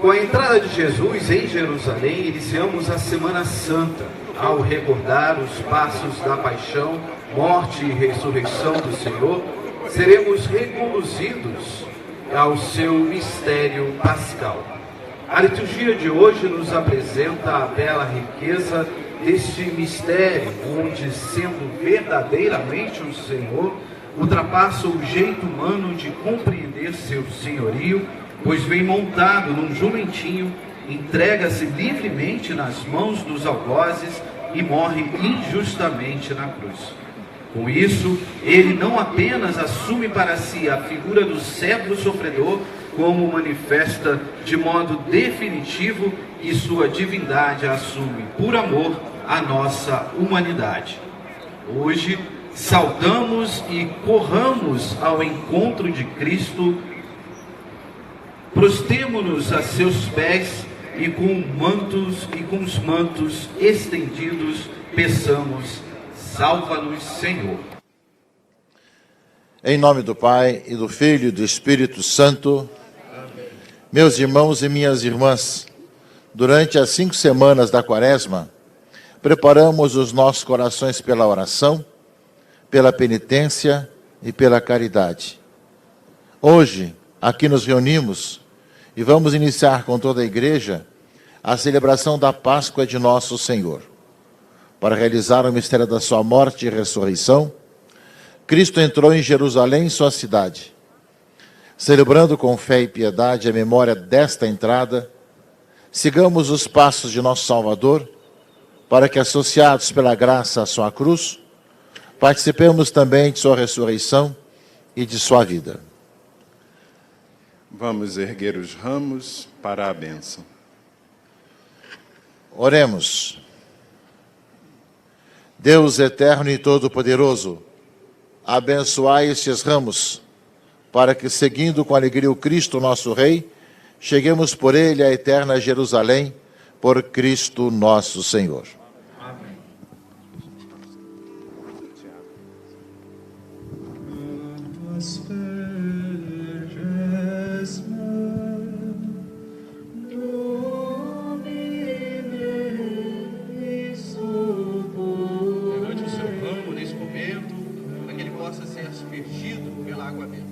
Com a entrada de Jesus em Jerusalém, iniciamos a Semana Santa, ao recordar os passos da paixão, morte e ressurreição do Senhor, seremos reconduzidos ao seu mistério pascal. A liturgia de hoje nos apresenta a bela riqueza deste mistério, onde, sendo verdadeiramente o Senhor, ultrapassa o jeito humano de compreender seu senhorio, pois vem montado num jumentinho, entrega-se livremente nas mãos dos algozes e morre injustamente na cruz. Com isso, ele não apenas assume para si a figura do servo sofredor, como manifesta de modo definitivo que sua divindade assume por amor a nossa humanidade. Hoje, saudamos e corramos ao encontro de Cristo, prostemo-nos a seus pés e com os mantos estendidos, peçamos: salva-nos, Senhor. Em nome do Pai, e do Filho e do Espírito Santo. Amém. Meus irmãos e minhas irmãs, durante as 5 semanas da Quaresma, preparamos os nossos corações pela oração, pela penitência e pela caridade. Hoje, aqui nos reunimos e vamos iniciar com toda a Igreja a celebração da Páscoa de Nosso Senhor. Para realizar o mistério da sua morte e ressurreição, Cristo entrou em Jerusalém, sua cidade. Celebrando com fé e piedade a memória desta entrada, sigamos os passos de nosso Salvador, para que, associados pela graça à sua cruz, participemos também de sua ressurreição e de sua vida. Vamos erguer os ramos para a bênção. Oremos. Deus eterno e todo-poderoso, abençoai estes ramos, para que, seguindo com alegria o Cristo, nosso Rei, cheguemos por ele à eterna Jerusalém, por Cristo nosso Senhor. Amém. Levante o seu ramo nesse momento, para que ele possa ser aspergido pela água benta.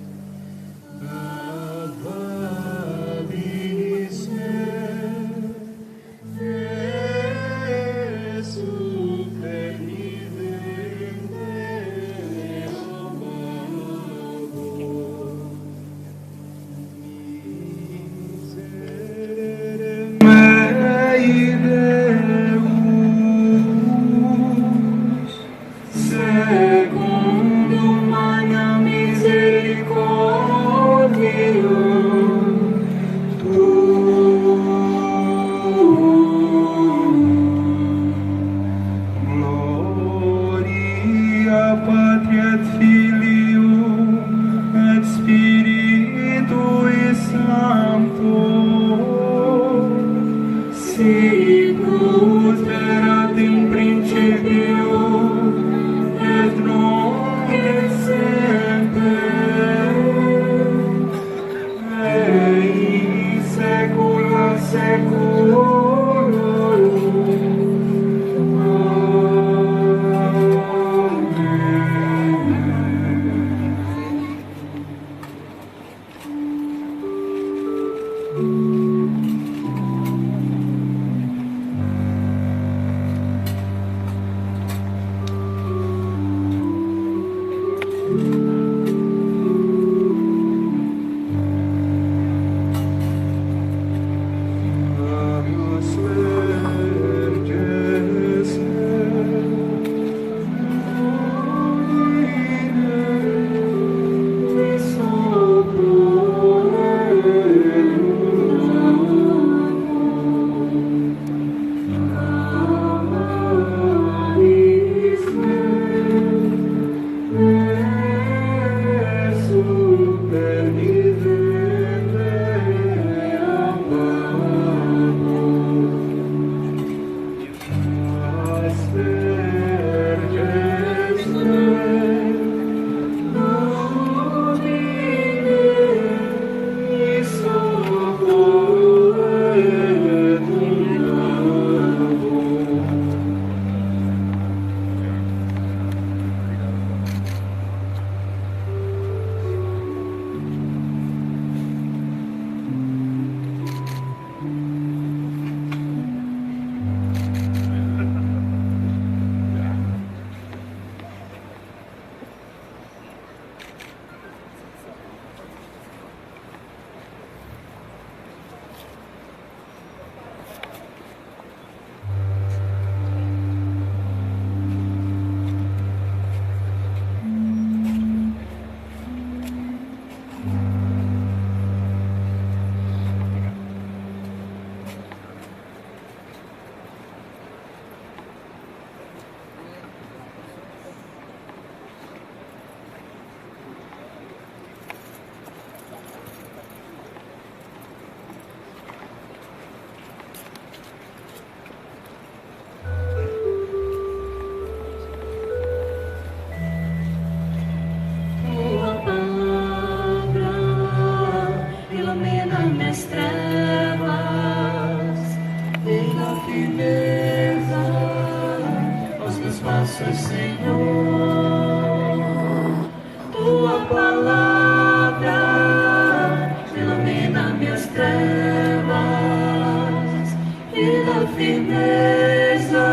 tua firmeza,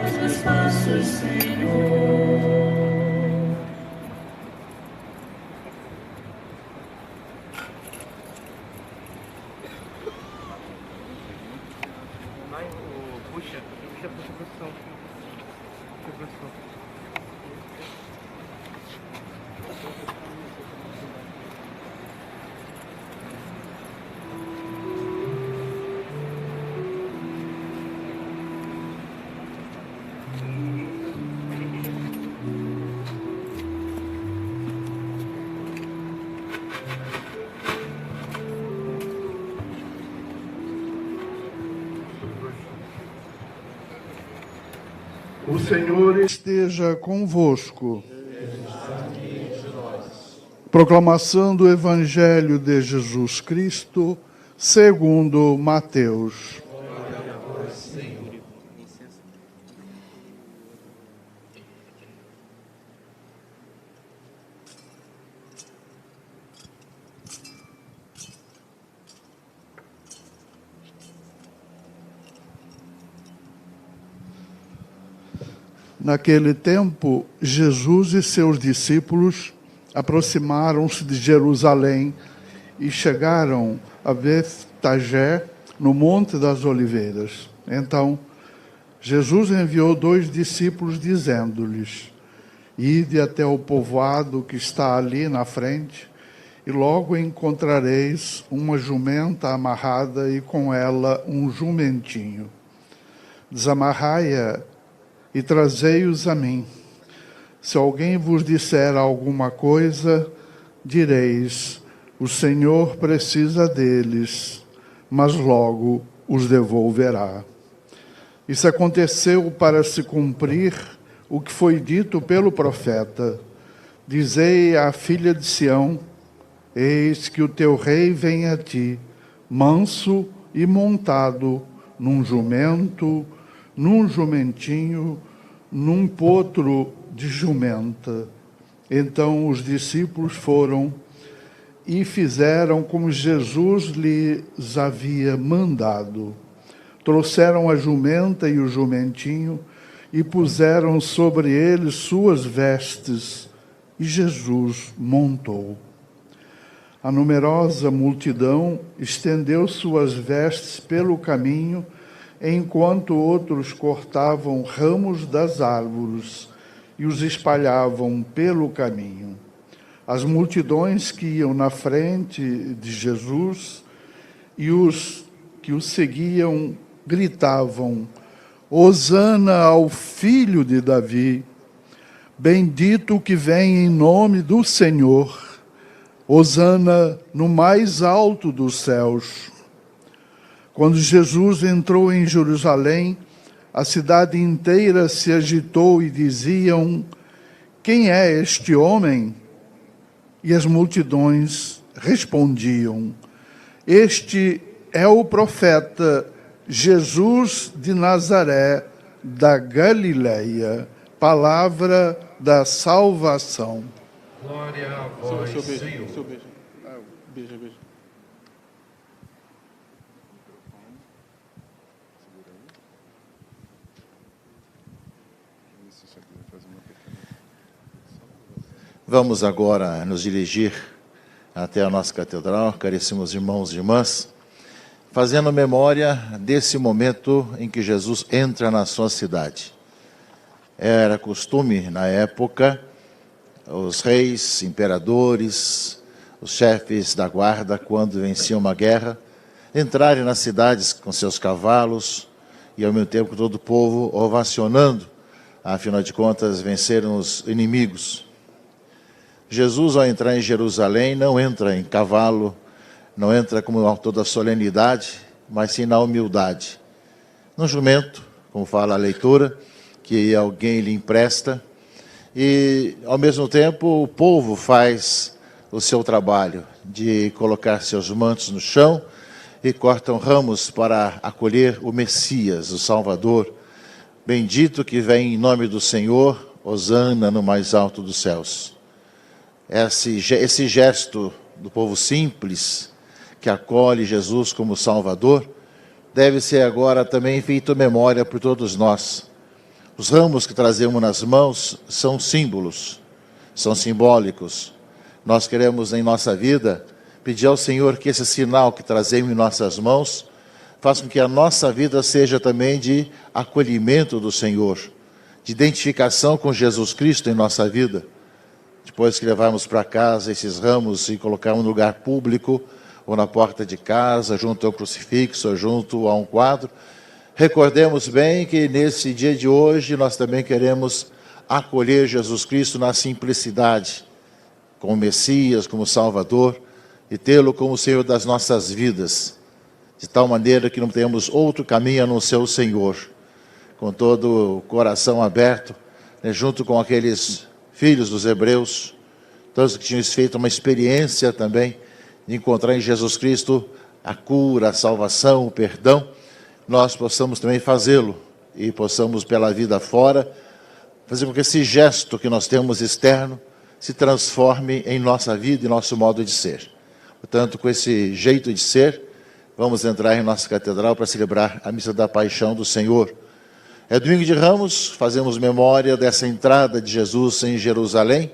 os meus passos, Senhor. Puxa a produção. O Senhor esteja convosco. Proclamação do Evangelho de Jesus Cristo, segundo Mateus. Naquele tempo, Jesus e seus discípulos aproximaram-se de Jerusalém e chegaram a Betfagé, no Monte das Oliveiras. Então, Jesus enviou 2 discípulos, dizendo-lhes: Ide até o povoado que está ali na frente, e logo encontrareis uma jumenta amarrada e com ela um jumentinho. Desamarrai-a e trazei-os a mim. Se alguém vos disser alguma coisa, direis: o Senhor precisa deles, mas logo os devolverá. Isso aconteceu para se cumprir o que foi dito pelo profeta: dizei à filha de Sião: eis que o teu rei vem a ti, manso e montado num jumento, num jumentinho, num potro de jumenta. Então os discípulos foram e fizeram como Jesus lhes havia mandado. Trouxeram a jumenta e o jumentinho e puseram sobre eles suas vestes, e Jesus montou. A numerosa multidão estendeu suas vestes pelo caminho, enquanto outros cortavam ramos das árvores e os espalhavam pelo caminho. As multidões que iam na frente de Jesus e os que o seguiam gritavam: Hosana ao Filho de Davi, bendito o que vem em nome do Senhor, Hosana no mais alto dos céus. Quando Jesus entrou em Jerusalém, a cidade inteira se agitou e diziam: quem é este homem? E as multidões respondiam: este é o profeta Jesus de Nazaré, da Galileia. Palavra da salvação. Glória a vós, Senhor. Beijo. Vamos agora nos dirigir até a nossa catedral, caríssimos irmãos e irmãs, fazendo memória desse momento em que Jesus entra na sua cidade. Era costume, na época, os reis, imperadores, os chefes da guarda, quando venciam uma guerra, entrarem nas cidades com seus cavalos e, ao mesmo tempo, todo o povo ovacionando, afinal de contas, venceram os inimigos. Jesus, ao entrar em Jerusalém, não entra em cavalo, não entra com toda a solenidade, mas sim na humildade. No jumento, como fala a leitura, que alguém lhe empresta, e, ao mesmo tempo, o povo faz o seu trabalho de colocar seus mantos no chão e cortam ramos para acolher o Messias, o Salvador. Bendito que vem em nome do Senhor, hosana no mais alto dos céus. Esse gesto do povo simples, que acolhe Jesus como Salvador, deve ser agora também feito memória por todos nós. Os ramos que trazemos nas mãos são símbolos, são simbólicos. Nós queremos em nossa vida pedir ao Senhor que esse sinal que trazemos em nossas mãos faça com que a nossa vida seja também de acolhimento do Senhor, de identificação com Jesus Cristo em nossa vida. Depois que levarmos para casa esses ramos e colocarmos no lugar público, ou na porta de casa, junto ao crucifixo, ou junto a um quadro, recordemos bem que nesse dia de hoje nós também queremos acolher Jesus Cristo na simplicidade, como Messias, como Salvador, e tê-lo como Senhor das nossas vidas, de tal maneira que não temos outro caminho a não ser o Senhor, com todo o coração aberto, né, junto com aqueles filhos dos hebreus, todos que tinham feito uma experiência também de encontrar em Jesus Cristo a cura, a salvação, o perdão, nós possamos também fazê-lo e possamos pela vida fora fazer com que esse gesto que nós temos externo se transforme em nossa vida e nosso modo de ser. Portanto, com esse jeito de ser, vamos entrar em nossa catedral para celebrar a missa da Paixão do Senhor. É domingo de Ramos, fazemos memória dessa entrada de Jesus em Jerusalém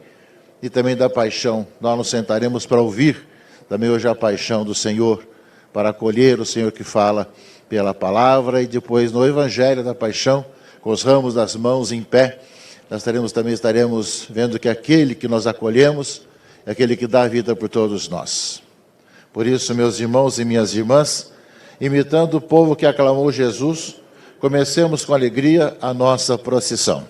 e também da Paixão. Nós nos sentaremos para ouvir também hoje a Paixão do Senhor, para acolher o Senhor que fala pela palavra, e depois no Evangelho da Paixão, com os ramos das mãos em pé, nós estaremos vendo que aquele que nós acolhemos é aquele que dá a vida por todos nós. Por isso, meus irmãos e minhas irmãs, imitando o povo que aclamou Jesus, comecemos com alegria a nossa procissão.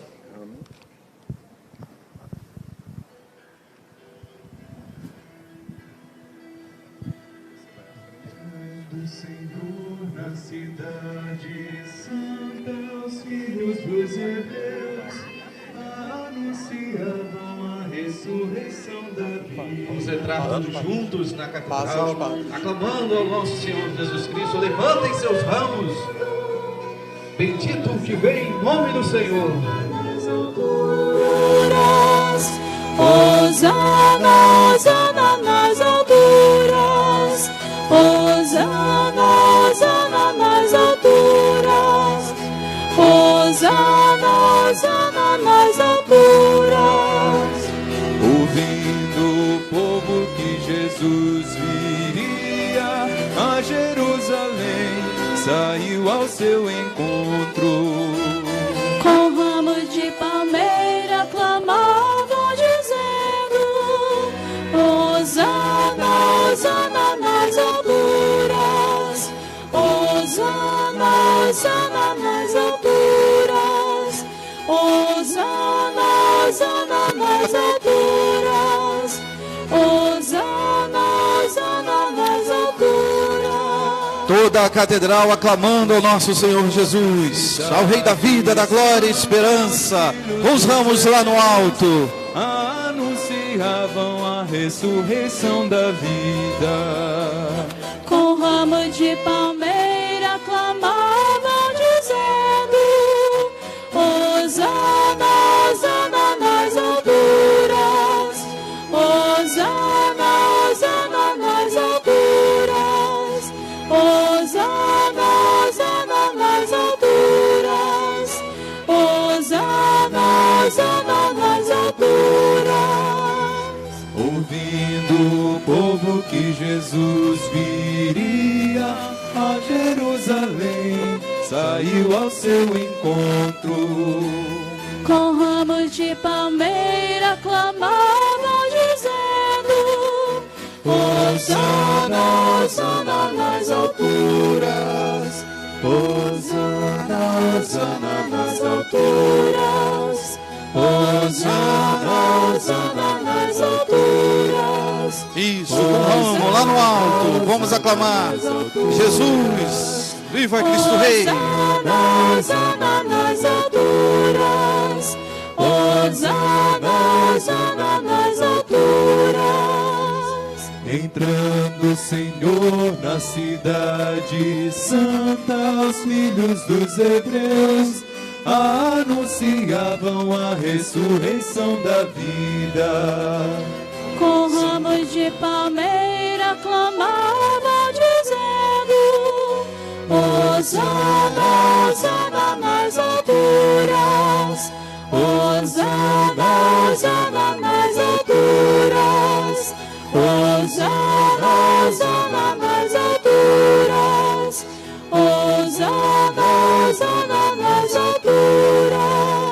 Do Senhor na cidade santa, os filhos dos hebreus anunciavam a ressurreição da vida. Vamos entrar todos juntos na catedral, aclamando ao nosso Senhor Jesus Cristo. Levantem seus ramos. Bendito o que vem em nome do Senhor. Nas alturas, Hosana, Hosana nas alturas, Hosana, Hosana nas alturas, Hosana, Hosana nas alturas. Ouvindo o povo que Jesus viria a Jerusalém, saiu ao seu encontro. Com ramos de palmeira clamavam dizendo: Hosana, Hosana nas alturas, Hosana, Hosana nas alturas, Hosana, Hosana nas alturas, Hosana, Hosana nas alturas. Toda a catedral aclamando ao nosso Senhor Jesus, ao Rei da vida, da glória e esperança, com os ramos lá no alto. Anunciavam a ressurreição da vida. Com ramo de palmeira clamavam dizendo: Hosana, Hosana nas alturas, Hosana, Hosana nas alturas, Hosana, Hosana nas alturas, Hosana, Hosana nas alturas. Ouvindo o povo que Jesus viria a Jerusalém, saiu ao seu encontro. Com ramos de palmeira clamavam dizendo: Hosana, Hosana nas alturas, Hosana, Hosana nas alturas, Hosana, Hosana nas alturas. Isso, vamos lá no alto, vamos aclamar. Jesus, viva Cristo Rei. Hosana, Hosana nas alturas, Hosana, Hosana nas alturas. Entrando o Senhor na cidade santa, os filhos dos hebreus anunciavam a ressurreição da vida. Com ramos de palmeira clamavam dizendo: Hosana, Hosana nas alturas. Hosana, Hosana nas alturas. Hosana, Hosana nas alturas. Hosana, Hosana nas alturas.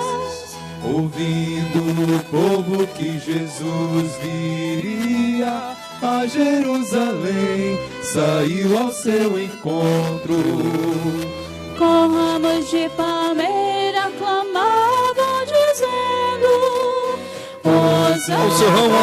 Ouvindo o povo que Jesus viria a Jerusalém, saiu ao seu encontro. Com ramos de palmeira clamavam dizendo: Hosana, O seu ramo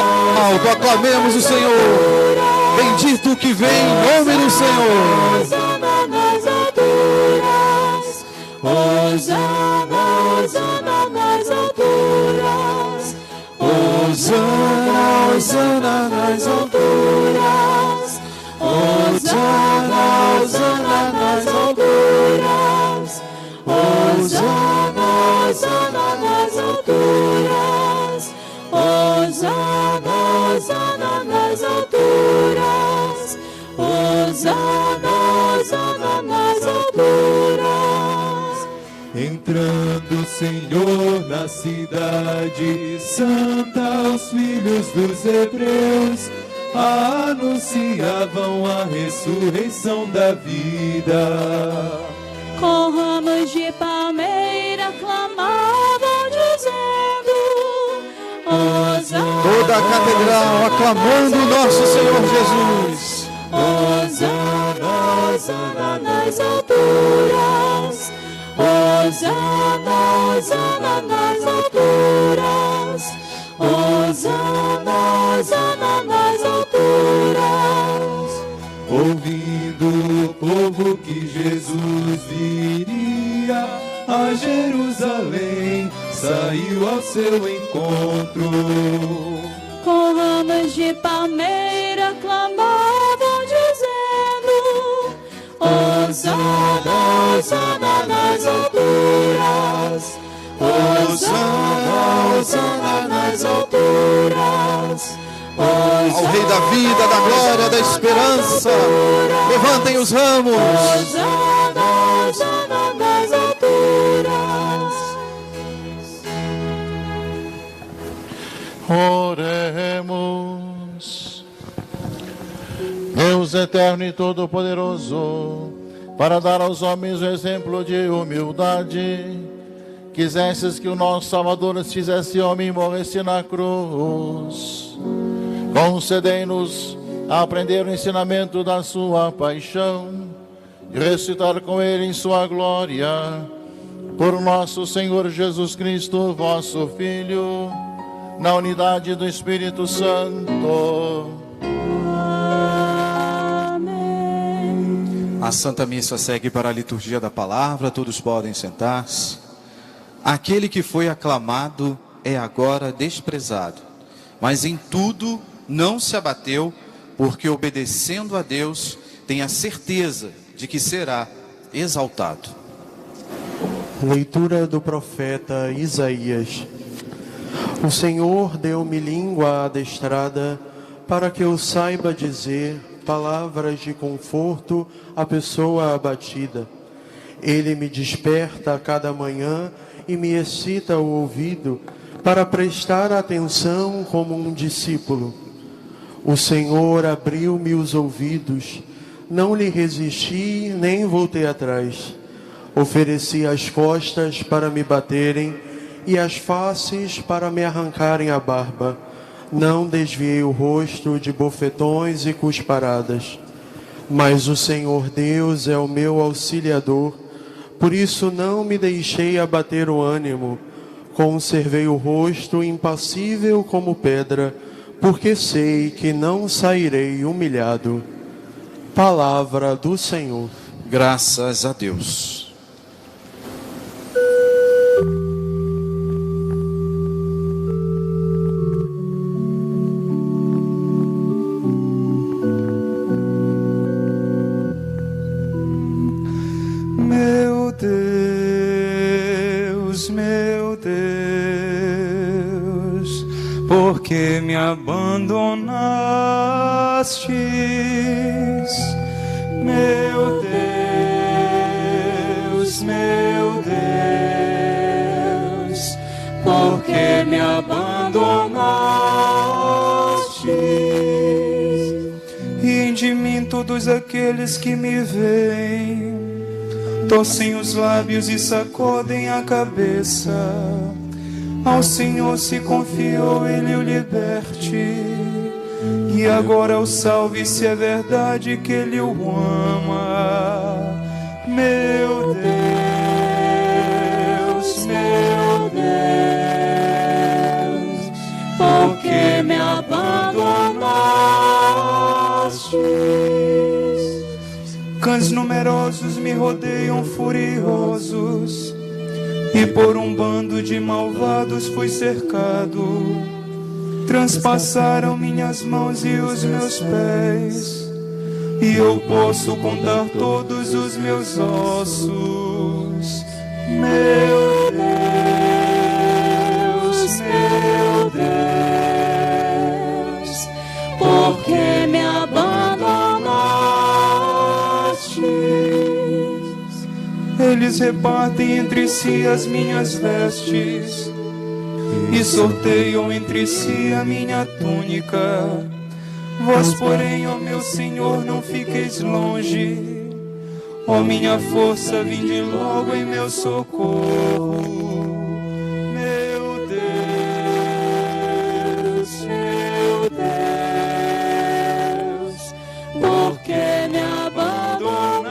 alto, aclamemos o Senhor. Bendito o que vem em nome do Senhor. Hosana nas alturas. Hosana, Hosana nas alturas. Hosana, Hosana nas alturas. Hosana, Hosana nas alturas. Hosana, Hosana nas alturas. Hosana, Hosana nas alturas. Hosana, Hosana nas alturas. Entrando o Senhor na cidade santa, os filhos dos hebreus anunciavam a ressurreição da vida. Com ramos de palmeira clamavam dizendo: Hosana, Toda a catedral aclamando o nosso Senhor Jesus. Hosana, Hosana nas alturas. Hosana, Hosana nas alturas. Hosana, Hosana nas alturas. Ouvindo o povo que Jesus viria a Jerusalém, saiu ao seu encontro. Com ramos de palmeira clamavam dizendo: Hosana, Hosana nas alturas. Hosana, Hosana nas alturas. Ao Rei da vida, da glória, da esperança, levantem os ramos. Hosana, Hosana nas alturas. Oremos. Deus eterno e todo-poderoso, para dar aos homens o exemplo de humildade, quisesses que o nosso Salvador se fizesse homem e morresse na cruz. Concedei-nos a aprender o ensinamento da sua paixão e ressuscitar com ele em sua glória, por nosso Senhor Jesus Cristo, vosso Filho, na unidade do Espírito Santo. A Santa Missa segue para a liturgia da palavra, todos podem sentar-se. Aquele que foi aclamado é agora desprezado, mas em tudo não se abateu, porque obedecendo a Deus tem a certeza de que será exaltado. Leitura do profeta Isaías. O Senhor deu-me língua adestrada para que eu saiba dizer palavras de conforto à pessoa abatida. Ele me desperta a cada manhã e me excita o ouvido para prestar atenção como um discípulo. O Senhor abriu-me os ouvidos, não lhe resisti nem voltei atrás. Ofereci as costas para me baterem e as faces para me arrancarem a barba. Não desviei o rosto de bofetões e cusparadas. Mas o Senhor Deus é o meu auxiliador, por isso não me deixei abater o ânimo. Conservei o rosto impassível como pedra, porque sei que não sairei humilhado. Palavra do Senhor. Graças a Deus. Meu Deus, por que me abandonastes? Meu abandonaste. E de mim todos aqueles que me veem torcem os lábios e sacodem a cabeça. Ao Senhor se confiou, Ele o liberte. E agora o salve, se é verdade que Ele o ama. Meu Deus, por que me abandonaste? Cães numerosos me rodeiam furiosos, e por um bando de malvados fui cercado. Transpassaram minhas mãos e os meus pés, e eu posso contar todos os meus ossos. Meu Deus, por que me abandonaste? Eles repartem entre si as minhas vestes e sorteiam entre si a minha túnica. Vós, porém, ó meu Senhor, não fiqueis longe. Ó minha força, vinde logo em meu socorro. Meu Deus, por que me abandonaste?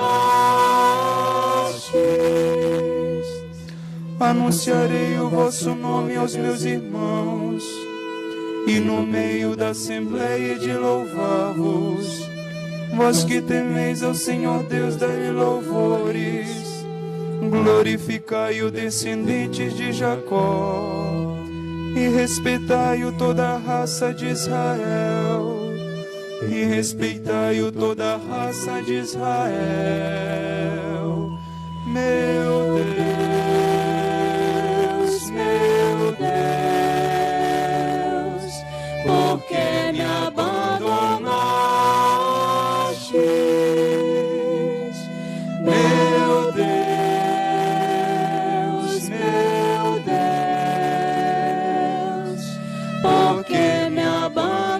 Anunciarei o vosso nome aos meus irmãos, e no meio da assembleia de louvar-vos. Vós que temeis ao Senhor Deus, dai-lhe louvores. Glorificai-o, descendentes de Jacó, e respeitai-o, toda a raça de Israel. E respeitai-o, toda a raça de Israel. Meu Deus, por que me abandonaste? Meu Deus, por que me abandonaste?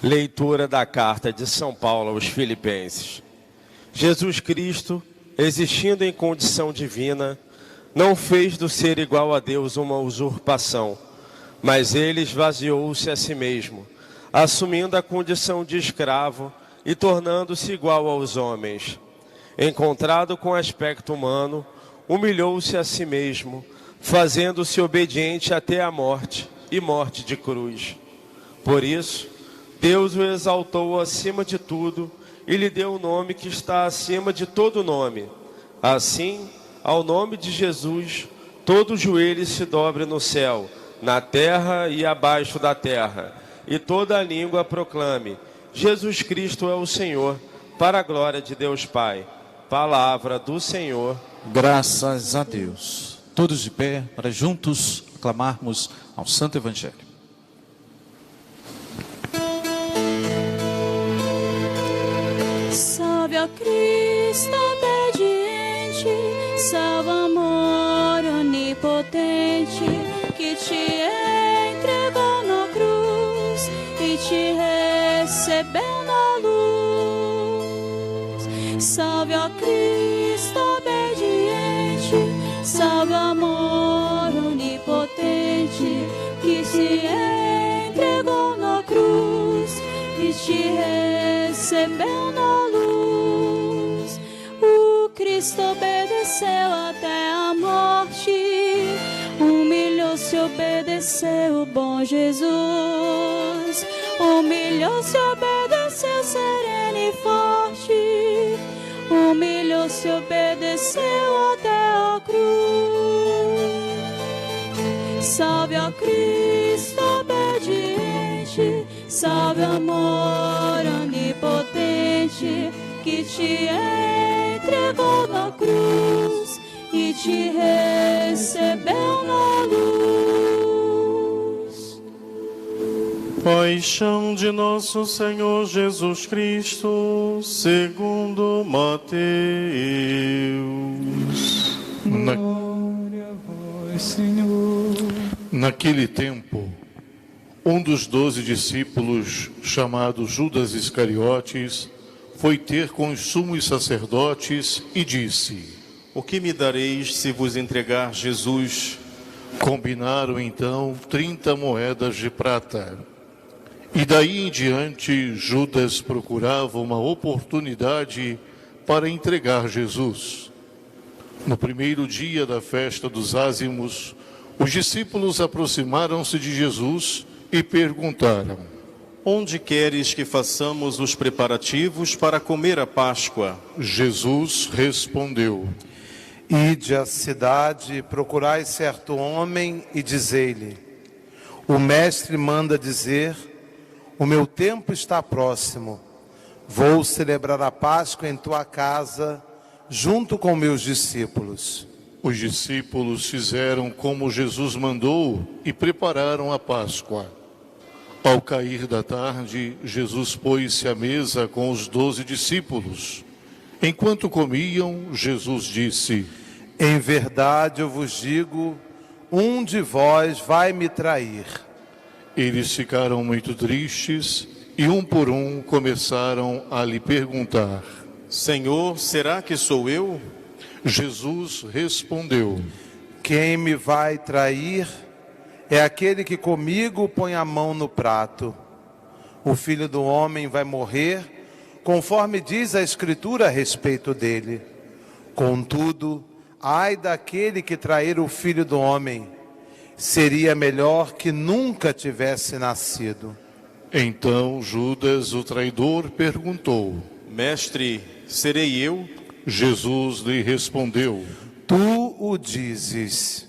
Leitura da carta de São Paulo aos Filipenses. Jesus Cristo, existindo em condição divina, não fez do ser igual a Deus uma usurpação, mas ele esvaziou-se a si mesmo, assumindo a condição de escravo e tornando-se igual aos homens. Encontrado com aspecto humano, humilhou-se a si mesmo, fazendo-se obediente até a morte, e morte de cruz. Por isso, Deus o exaltou acima de tudo e lhe deu o nome que está acima de todo nome. Assim, ao nome de Jesus, todo joelho se dobre no céu, na terra e abaixo da terra, e toda língua proclame: Jesus Cristo é o Senhor, para a glória de Deus Pai. Palavra do Senhor. Graças a Deus. Todos de pé para juntos aclamarmos ao Santo Evangelho. Salve a Cristo obediente, salve amor onipotente, que te entregou na cruz e te recebeu na luz. Salve a Cristo obediente, salve amor onipotente, que se entregou na cruz e te recebeu na luz. O Cristo obedeceu até a morte, humilhou-se, obedeceu o bom Jesus. Humilhou-se, obedeceu sereno e forte, humilhou-se, obedeceu até a cruz. Salve a Cristo obediente, salve amor onipotente, que te entregou na cruz e te recebeu na luz. Paixão de nosso Senhor Jesus Cristo, segundo Mateus. Glória a vós, Senhor. Naquele tempo, um dos 12 discípulos, chamado Judas Iscariotes, foi ter com os sumos sacerdotes e disse: O que me dareis se vos entregar Jesus? Combinaram então 30 moedas de prata. E daí em diante, Judas procurava uma oportunidade para entregar Jesus. No primeiro dia da festa dos ázimos, os discípulos aproximaram-se de Jesus e perguntaram: Onde queres que façamos os preparativos para comer a Páscoa? Jesus respondeu: Ide à cidade, procurai certo homem e dizei-lhe: O mestre manda dizer: O meu tempo está próximo. Vou celebrar a Páscoa em tua casa, junto com meus discípulos. Os discípulos fizeram como Jesus mandou e prepararam a Páscoa. Ao cair da tarde, Jesus pôs-se à mesa com os 12 discípulos. Enquanto comiam, Jesus disse: Em verdade eu vos digo, um de vós vai me trair. Eles ficaram muito tristes e um por um começaram a lhe perguntar: Senhor, será que sou eu? Jesus respondeu: Quem me vai trair é aquele que comigo põe a mão no prato. O Filho do Homem vai morrer, conforme diz a Escritura a respeito dele. Contudo, ai daquele que trair o Filho do Homem. Seria melhor que nunca tivesse nascido. Então Judas, o traidor, perguntou: Mestre, serei eu? Jesus lhe respondeu: Tu o dizes.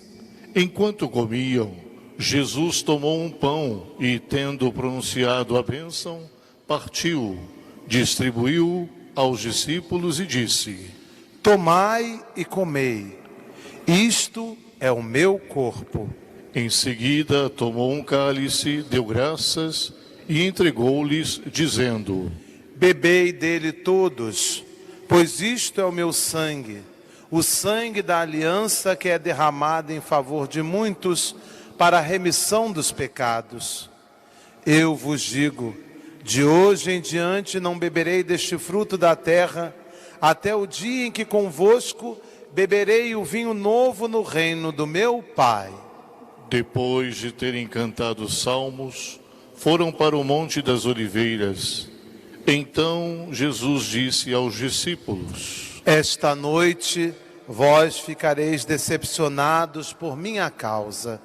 Enquanto comiam, Jesus tomou um pão e, tendo pronunciado a bênção, partiu, distribuiu aos discípulos e disse: Tomai e comei, isto é o meu corpo. Em seguida, tomou um cálice, deu graças e entregou-lhes, dizendo: Bebei dele todos, pois isto é o meu sangue, o sangue da aliança que é derramado em favor de muitos para a remissão dos pecados. Eu vos digo, de hoje em diante não beberei deste fruto da terra, até o dia em que convosco beberei o vinho novo no reino do meu Pai. Depois de terem cantado salmos, foram para o Monte das Oliveiras. Então Jesus disse aos discípulos: Esta noite vós ficareis decepcionados por minha causa,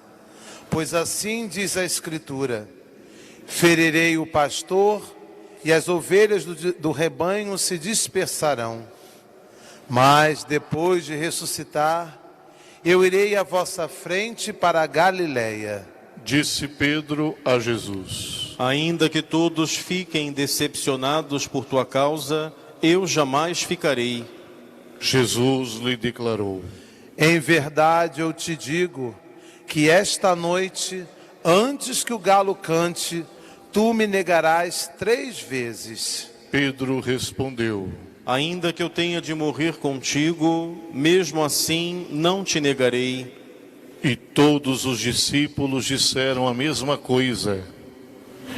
pois assim diz a Escritura: ferirei o pastor e as ovelhas do rebanho se dispersarão. Mas depois de ressuscitar, eu irei à vossa frente para a Galileia. Disse Pedro a Jesus: Ainda que todos fiquem decepcionados por tua causa, eu jamais ficarei. Jesus lhe declarou: Em verdade eu te digo que esta noite, antes que o galo cante, tu me negarás 3 vezes. Pedro respondeu: Ainda que eu tenha de morrer contigo, mesmo assim não te negarei. E todos os discípulos disseram a mesma coisa.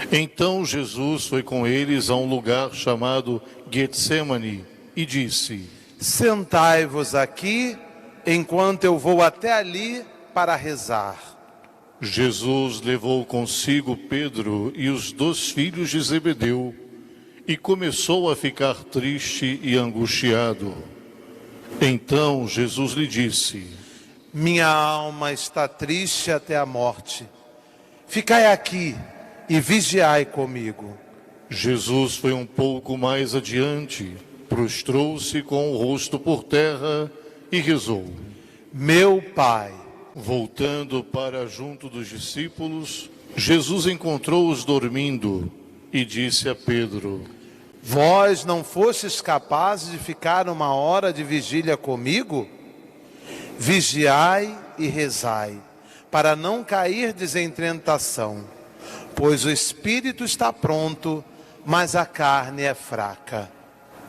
Então Jesus foi com eles a um lugar chamado Getsemane e disse: Sentai-vos aqui, enquanto eu vou até ali para rezar. Jesus levou consigo Pedro e os 2 filhos de Zebedeu e começou a ficar triste e angustiado. Então Jesus lhe disse: Minha alma está triste até a morte. Ficai aqui e vigiai comigo. Jesus foi um pouco mais adiante, prostrou-se com o rosto por terra e rezou: Meu Pai. Voltando para junto dos discípulos, Jesus encontrou-os dormindo e disse a Pedro: Vós não fostes capazes de ficar 1 hora de vigília comigo? Vigiai e rezai, para não cairdes em tentação. pois o espírito está pronto, mas a carne é fraca.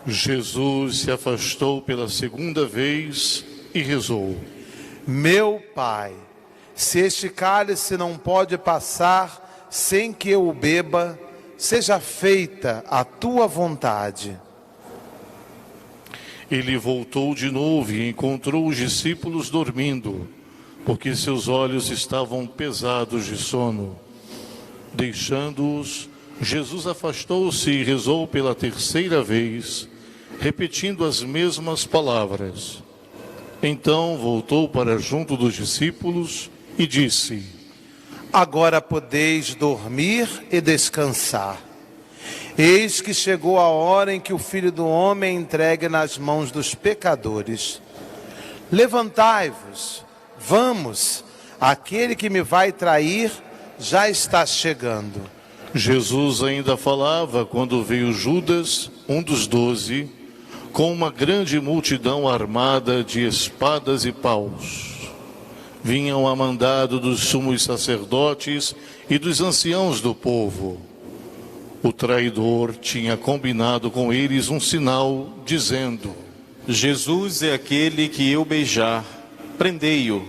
Jesus se afastou pela segunda vez e rezou: Meu Pai, se este cálice não pode passar sem que eu o beba, seja feita a tua vontade. Ele voltou de novo e encontrou os discípulos dormindo, porque seus olhos estavam pesados de sono. Deixando-os, Jesus afastou-se e rezou pela terceira vez, repetindo as mesmas palavras. Então voltou para junto dos discípulos e disse: Agora podeis dormir e descansar. Eis que chegou a hora em que o Filho do Homem é entregue nas mãos dos pecadores. Levantai-vos, vamos, aquele que me vai trair já está chegando. Jesus ainda falava quando veio Judas, um dos 12, com uma grande multidão armada de espadas e paus. Vinham a mandado dos sumos sacerdotes e dos anciãos do povo. O traidor tinha combinado com eles um sinal, dizendo: Jesus é aquele que eu beijar, prendei-o.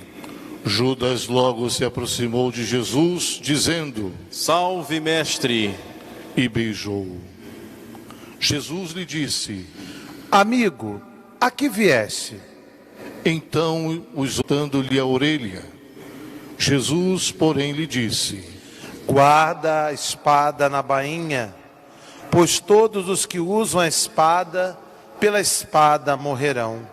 Judas logo se aproximou de Jesus, dizendo: Salve, mestre! E beijou. Jesus lhe disse: Amigo, a que vieste? Então, dando-lhe a orelha. Jesus, porém, lhe disse: Guarda a espada na bainha, pois todos os que usam a espada, pela espada morrerão.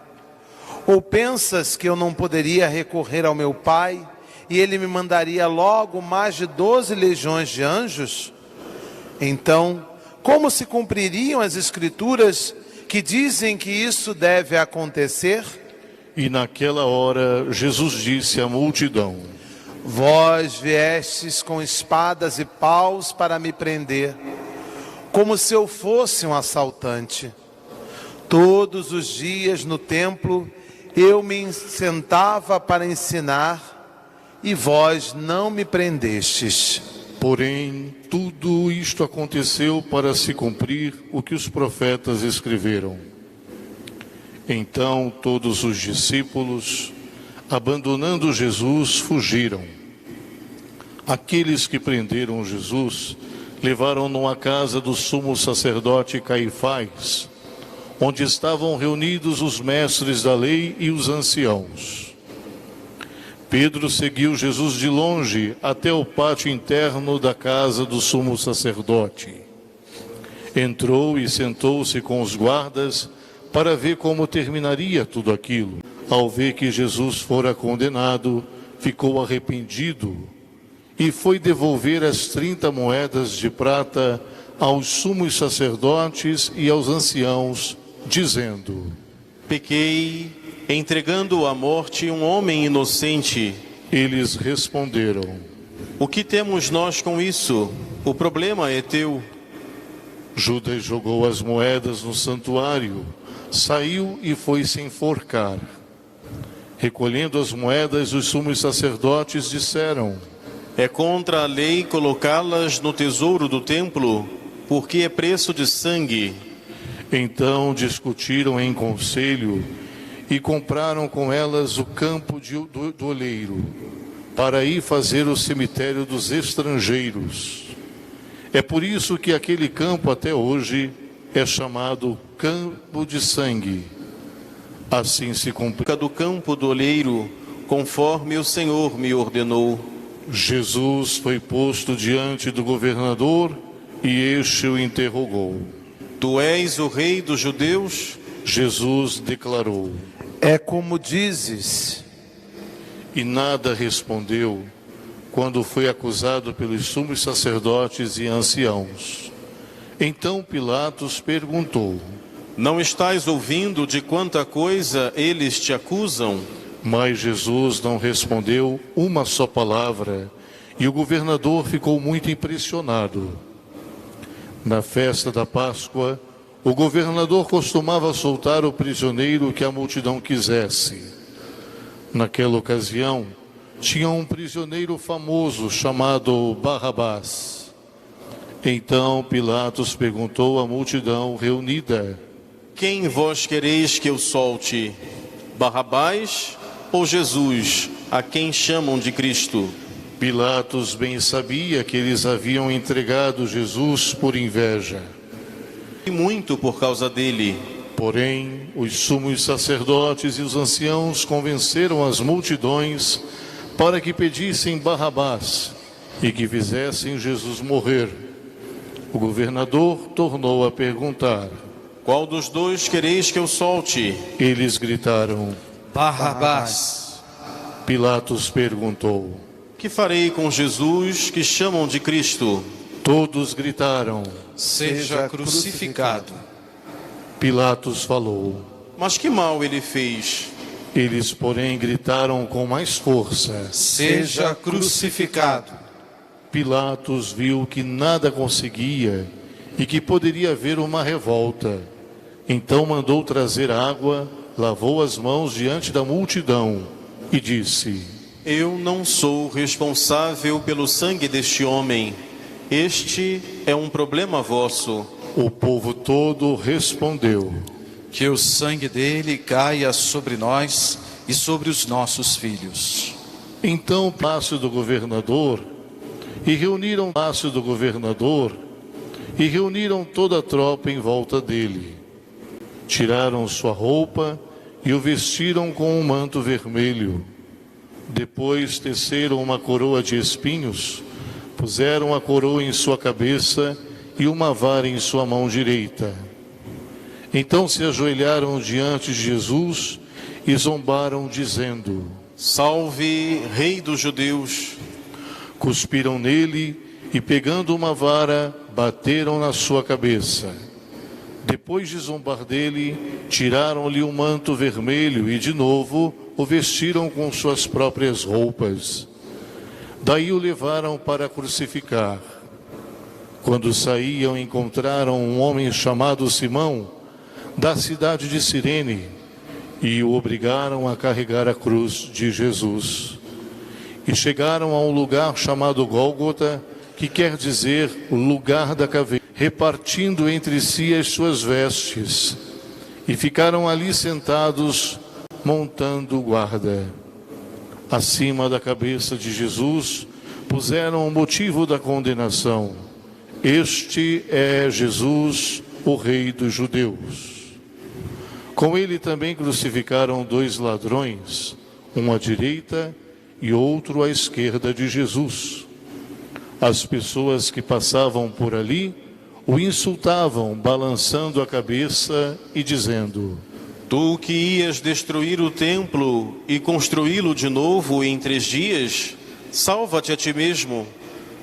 Ou pensas que eu não poderia recorrer ao meu Pai, e Ele me mandaria logo mais de 12 legiões de anjos? Então, como se cumpririam as Escrituras que dizem que isso deve acontecer? E naquela hora, Jesus disse à multidão: Vós viestes com espadas e paus para me prender, como se eu fosse um assaltante. Todos os dias no templo eu me sentava para ensinar, e vós não me prendestes. Porém, tudo isto aconteceu para se cumprir o que os profetas escreveram. Então todos os discípulos, abandonando Jesus, fugiram. Aqueles que prenderam Jesus levaram-no à casa do sumo sacerdote Caifás, onde estavam reunidos os mestres da lei e os anciãos. Pedro seguiu Jesus de longe até o pátio interno da casa do sumo sacerdote. Entrou e sentou-se com os guardas para ver como terminaria tudo aquilo. Ao ver que Jesus fora condenado, ficou arrependido e foi devolver as 30 moedas de prata aos sumos sacerdotes e aos anciãos, dizendo: Pequei, entregando à morte um homem inocente. Eles responderam: O que temos nós com isso? O problema é teu. Judas jogou as moedas no santuário, saiu e foi se enforcar. Recolhendo as moedas, os sumos sacerdotes disseram: É contra a lei colocá-las no tesouro do templo, porque é preço de sangue. Então discutiram em conselho e compraram com elas o campo do oleiro, para ir fazer o cemitério dos estrangeiros. É por isso que aquele campo até hoje é chamado Campo de Sangue. Assim se cumpriu do campo do oleiro, conforme o Senhor me ordenou. Jesus foi posto diante do governador e este o interrogou: Tu és o rei dos judeus? Jesus declarou: É como dizes. E nada respondeu quando foi acusado pelos sumos sacerdotes e anciãos. Então Pilatos perguntou: Não estás ouvindo de quanta coisa eles te acusam? Mas Jesus não respondeu uma só palavra, e o governador ficou muito impressionado. Na festa da Páscoa, o governador costumava soltar o prisioneiro que a multidão quisesse. Naquela ocasião, tinha um prisioneiro famoso chamado Barrabás. Então Pilatos perguntou à multidão reunida: Quem vós quereis que eu solte? Barrabás ou Jesus, a quem chamam de Cristo? Pilatos bem sabia que eles haviam entregado Jesus por inveja. E muito por causa dele. Porém, os sumos sacerdotes e os anciãos convenceram as multidões para que pedissem Barrabás e que fizessem Jesus morrer. O governador tornou a perguntar: Qual dos dois quereis que eu solte? Eles gritaram: Barrabás. Pilatos perguntou: Que farei com Jesus que chamam de Cristo? Todos gritaram: Seja crucificado. Pilatos falou: Mas que mal ele fez? Eles, porém, gritaram com mais força: Seja crucificado. Pilatos viu que nada conseguia e que poderia haver uma revolta. Então mandou trazer água, lavou as mãos diante da multidão e disse: Eu não sou responsável pelo sangue deste homem. Este é um problema vosso. O povo todo respondeu: Que o sangue dele caia sobre nós e sobre os nossos filhos. Então o palácio do governador reuniram toda a tropa em volta dele. Tiraram sua roupa e o vestiram com um manto vermelho. Depois teceram uma coroa de espinhos, puseram a coroa em sua cabeça e uma vara em sua mão direita. Então se ajoelharam diante de Jesus e zombaram, dizendo: Salve, Rei dos Judeus! Cuspiram nele e, pegando uma vara, bateram na sua cabeça. Depois de zombar dele, tiraram-lhe o manto vermelho e, de novo, o vestiram com suas próprias roupas. Daí o levaram para crucificar. Quando saíam, encontraram um homem chamado Simão, da cidade de Cirene, e o obrigaram a carregar a cruz de Jesus. E chegaram a um lugar chamado Gólgota, que quer dizer lugar da caveira, repartindo entre si as suas vestes. E ficaram ali sentados, montando guarda. Acima da cabeça de Jesus, puseram o motivo da condenação: Este é Jesus, o Rei dos Judeus. Com ele também crucificaram 2 ladrões, um à direita e outro à esquerda de Jesus. As pessoas que passavam por ali o insultavam, balançando a cabeça e dizendo: Tu que ias destruir o templo e construí-lo de novo em 3 dias, salva-te a ti mesmo.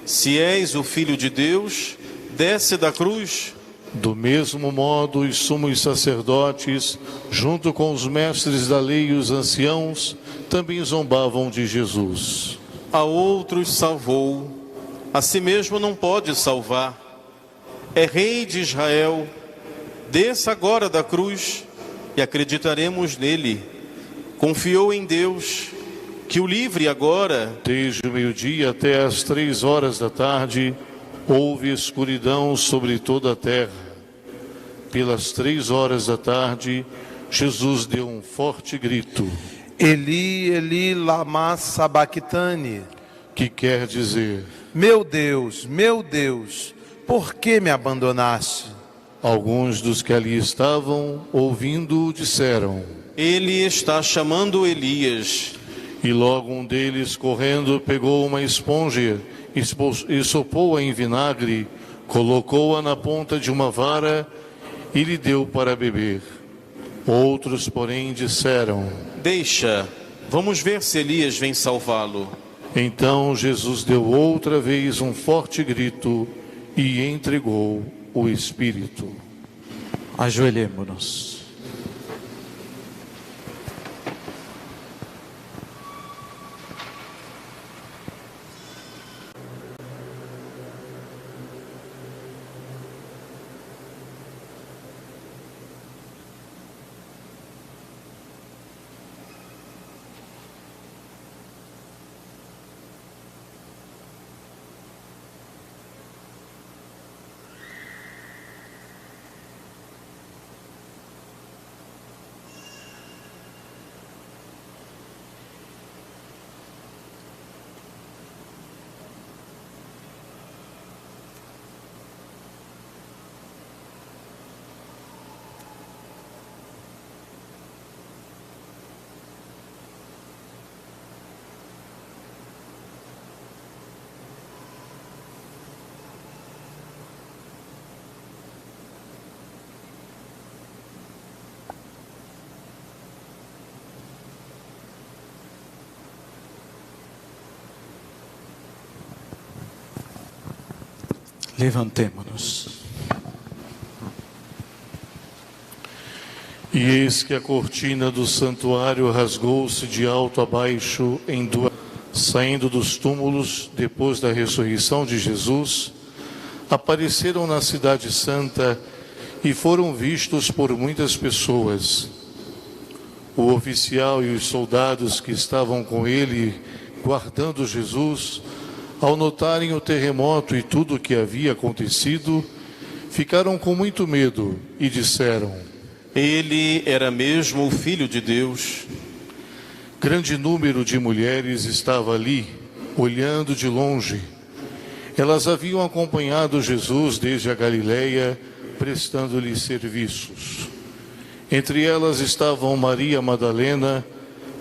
Se és o Filho de Deus, desce da cruz. Do mesmo modo, os sumos sacerdotes, junto com os mestres da lei e os anciãos, também zombavam de Jesus. A outros salvou, a si mesmo não pode salvar. É Rei de Israel, desça agora da cruz e acreditaremos nele. Confiou em Deus, que o livre agora. Desde o meio-dia até as 3 horas da tarde, houve escuridão sobre toda a terra. Pelas 3 horas da tarde, Jesus deu um forte grito: Eli, Eli, lama sabachthani, que quer dizer: meu Deus, por que me abandonaste? Alguns dos que ali estavam, ouvindo, disseram: Ele está chamando Elias. E logo um deles, correndo, pegou uma esponja e sopou-a em vinagre, colocou-a na ponta de uma vara e lhe deu para beber. Outros, porém, disseram: Deixa, vamos ver se Elias vem salvá-lo. Então Jesus deu outra vez um forte grito e entregou o Espírito. Ajoelhemo-nos. Levantemo-nos. E eis que a cortina do santuário rasgou-se de alto a baixo em duas. Saindo dos túmulos, depois da ressurreição de Jesus, apareceram na cidade santa e foram vistos por muitas pessoas. O oficial e os soldados que estavam com ele, guardando Jesus, ao notarem o terremoto e tudo o que havia acontecido, ficaram com muito medo e disseram: Ele era mesmo o Filho de Deus. Grande número de mulheres estava ali, olhando de longe. Elas haviam acompanhado Jesus desde a Galileia, prestando-lhe serviços. Entre elas estavam Maria Madalena,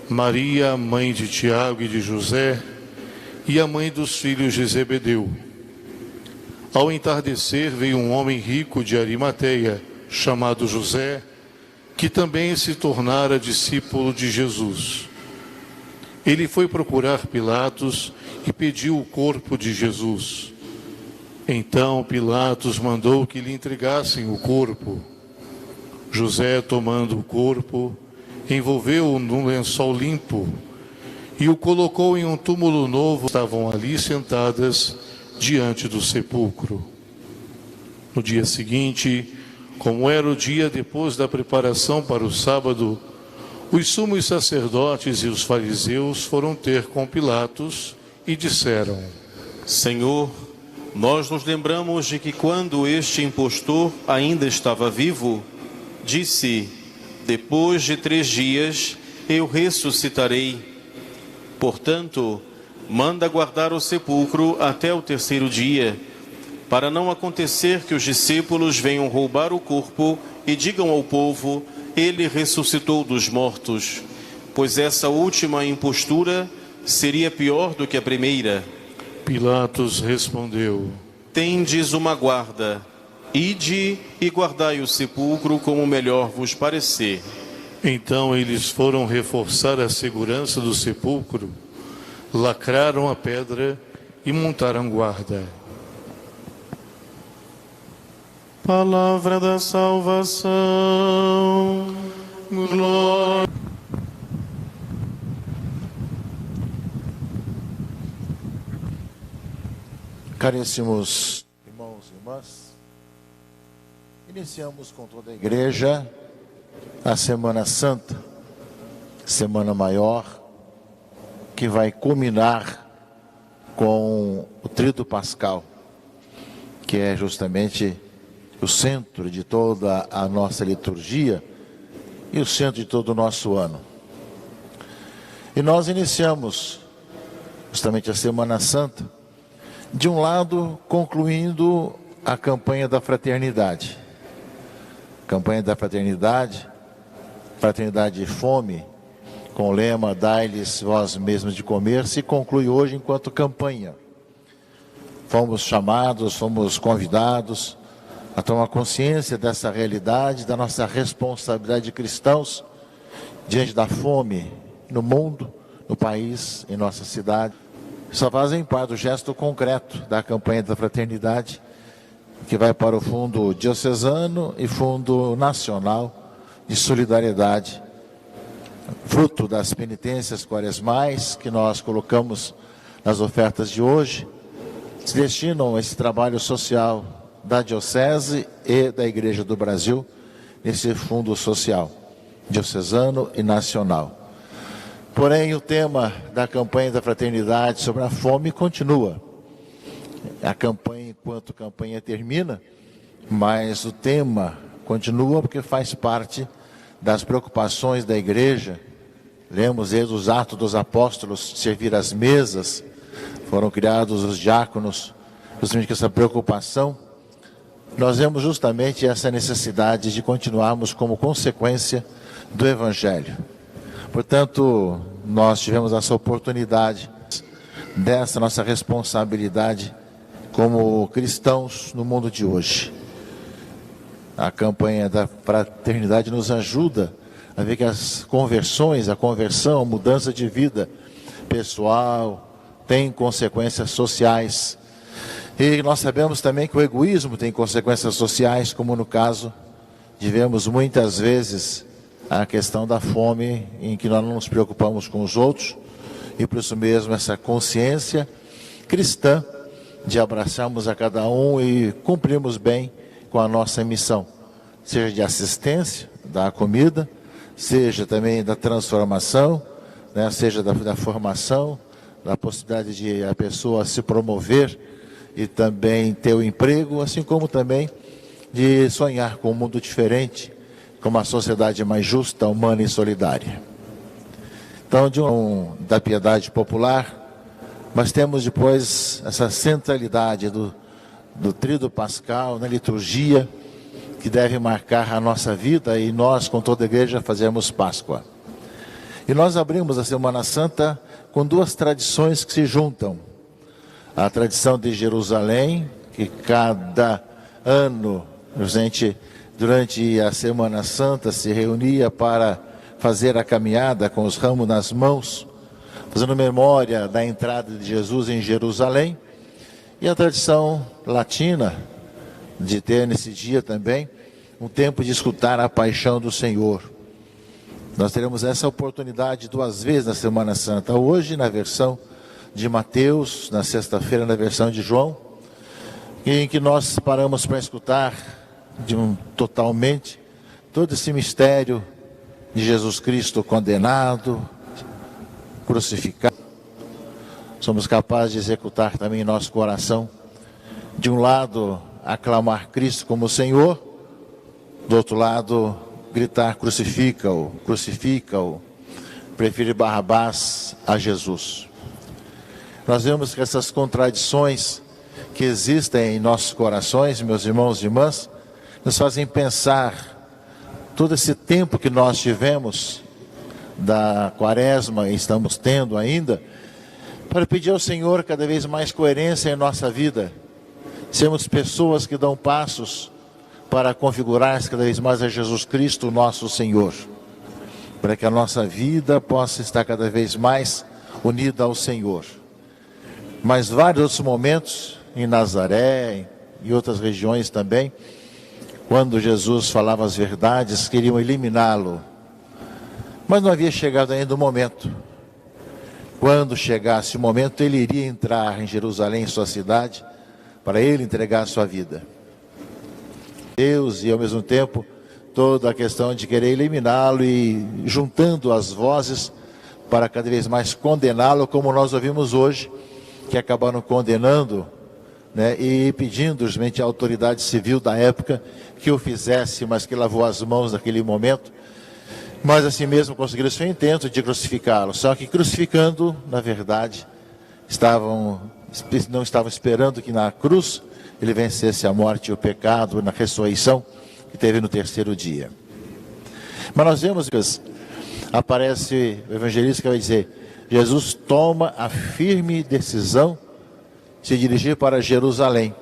Maria, mãe de Tiago e de José, e a mãe dos filhos de Zebedeu. Ao entardecer, veio um homem rico de Arimateia, chamado José, que também se tornara discípulo de Jesus. Ele foi procurar Pilatos e pediu o corpo de Jesus. Então Pilatos mandou que lhe entregassem o corpo. José, tomando o corpo, envolveu-o num lençol limpo e o colocou em um túmulo novo. Estavam ali sentadas diante do sepulcro. No dia seguinte, como era o dia depois da preparação para o sábado, os sumos sacerdotes e os fariseus foram ter com Pilatos e disseram: Senhor, nós nos lembramos de que quando este impostor ainda estava vivo, disse: depois de 3 dias eu ressuscitarei. Portanto, manda guardar o sepulcro até o 3º dia, para não acontecer que os discípulos venham roubar o corpo e digam ao povo: ele ressuscitou dos mortos, pois essa última impostura seria pior do que a primeira. Pilatos respondeu: Tendes uma guarda, ide e guardai o sepulcro como melhor vos parecer. Então eles foram reforçar a segurança do sepulcro, lacraram a pedra e montaram guarda. Palavra da salvação. Glória. Caríssimos irmãos e irmãs, iniciamos com toda a igreja a Semana Santa, Semana Maior, que vai culminar com o Tríduo Pascal, que é justamente o centro de toda a nossa liturgia e o centro de todo o nosso ano. E nós iniciamos justamente a Semana Santa, de um lado, concluindo a campanha da fraternidade. Campanha da fraternidade, fraternidade e fome, com o lema "Dai-lhes vós mesmos de comer", se conclui hoje enquanto campanha. Fomos chamados, fomos convidados a tomar consciência dessa realidade, da nossa responsabilidade de cristãos diante da fome no mundo, no país, em nossa cidade. Só fazem parte do gesto concreto da campanha da fraternidade, que vai para o Fundo Diocesano e Fundo Nacional de Solidariedade, fruto das penitências quaresmais que nós colocamos nas ofertas de hoje, se destinam a esse trabalho social da Diocese e da Igreja do Brasil, nesse fundo social, diocesano e nacional. Porém, o tema da campanha da fraternidade sobre a fome continua. A campanha, enquanto campanha termina, mas o tema continua porque faz parte das preocupações da Igreja. Lemos desde os Atos dos Apóstolos, servir as mesas, foram criados os diáconos, justamente com essa preocupação. Nós vemos justamente essa necessidade de continuarmos como consequência do Evangelho. Portanto, nós tivemos essa oportunidade dessa nossa responsabilidade como cristãos no mundo de hoje. A campanha da fraternidade nos ajuda a ver que as conversões, a conversão, a mudança de vida pessoal tem consequências sociais. E nós sabemos também que o egoísmo tem consequências sociais, como no caso de vermos muitas vezes a questão da fome, em que nós não nos preocupamos com os outros, e por isso mesmo essa consciência cristã de abraçarmos a cada um e cumprirmos bem com a nossa missão, seja de assistência, da comida, seja também da transformação, né, seja da formação, da possibilidade de a pessoa se promover e também ter o emprego, assim como também de sonhar com um mundo diferente, com uma sociedade mais justa, humana e solidária. Então, da piedade popular, mas temos depois essa centralidade do tríduo pascal na liturgia, que deve marcar a nossa vida, e nós, com toda a igreja, fazemos Páscoa. E nós abrimos a Semana Santa com duas tradições que se juntam. A tradição de Jerusalém, que cada ano a gente, durante a Semana Santa, se reunia para fazer a caminhada com os ramos nas mãos, fazendo memória da entrada de Jesus em Jerusalém. E a tradição latina, de ter nesse dia também um tempo de escutar a paixão do Senhor. Nós teremos essa oportunidade duas vezes na Semana Santa, hoje na versão de Mateus, na sexta-feira na versão de João, em que nós paramos para escutar totalmente todo esse mistério de Jesus Cristo condenado, crucificado. Somos capazes de executar também em nosso coração, de um lado, aclamar Cristo como Senhor, do outro lado, gritar crucifica-o, crucifica-o, preferir Barrabás a Jesus. Nós vemos que essas contradições que existem em nossos corações, meus irmãos e irmãs, nos fazem pensar todo esse tempo que nós tivemos da Quaresma e estamos tendo ainda, para pedir ao Senhor cada vez mais coerência em nossa vida, sermos pessoas que dão passos para configurar-se cada vez mais a Jesus Cristo, nosso Senhor, para que a nossa vida possa estar cada vez mais unida ao Senhor. Mas vários outros momentos, em Nazaré e outras regiões também, quando Jesus falava as verdades, queriam eliminá-lo. Mas não havia chegado ainda o momento. Quando chegasse o momento, ele iria entrar em Jerusalém, sua cidade, para ele entregar a sua vida. Deus, e ao mesmo tempo, toda a questão de querer eliminá-lo e juntando as vozes para cada vez mais condená-lo, como nós ouvimos hoje, que acabaram condenando, né, e pedindo justamente à autoridade civil da época que o fizesse, mas que lavou as mãos naquele momento. Mas assim mesmo conseguiram seu intento de crucificá-lo. Só que crucificando, na verdade, não estavam esperando que na cruz ele vencesse a morte e o pecado na ressurreição que teve no terceiro dia. Mas nós vemos que aparece o evangelista que vai dizer: Jesus toma a firme decisão de se dirigir para Jerusalém.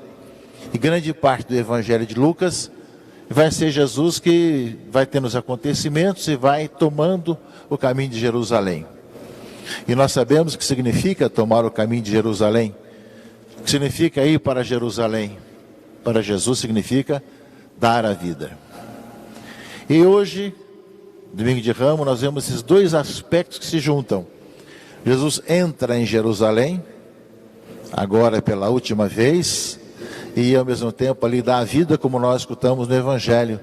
E grande parte do evangelho de Lucas vai ser Jesus que vai tendo os acontecimentos e vai tomando o caminho de Jerusalém. E nós sabemos o que significa tomar o caminho de Jerusalém. O que significa ir para Jerusalém? Para Jesus significa dar a vida. E hoje, domingo de Ramos, nós vemos esses dois aspectos que se juntam. Jesus entra em Jerusalém, agora pela última vez, e ao mesmo tempo ali dá a vida, como nós escutamos no Evangelho,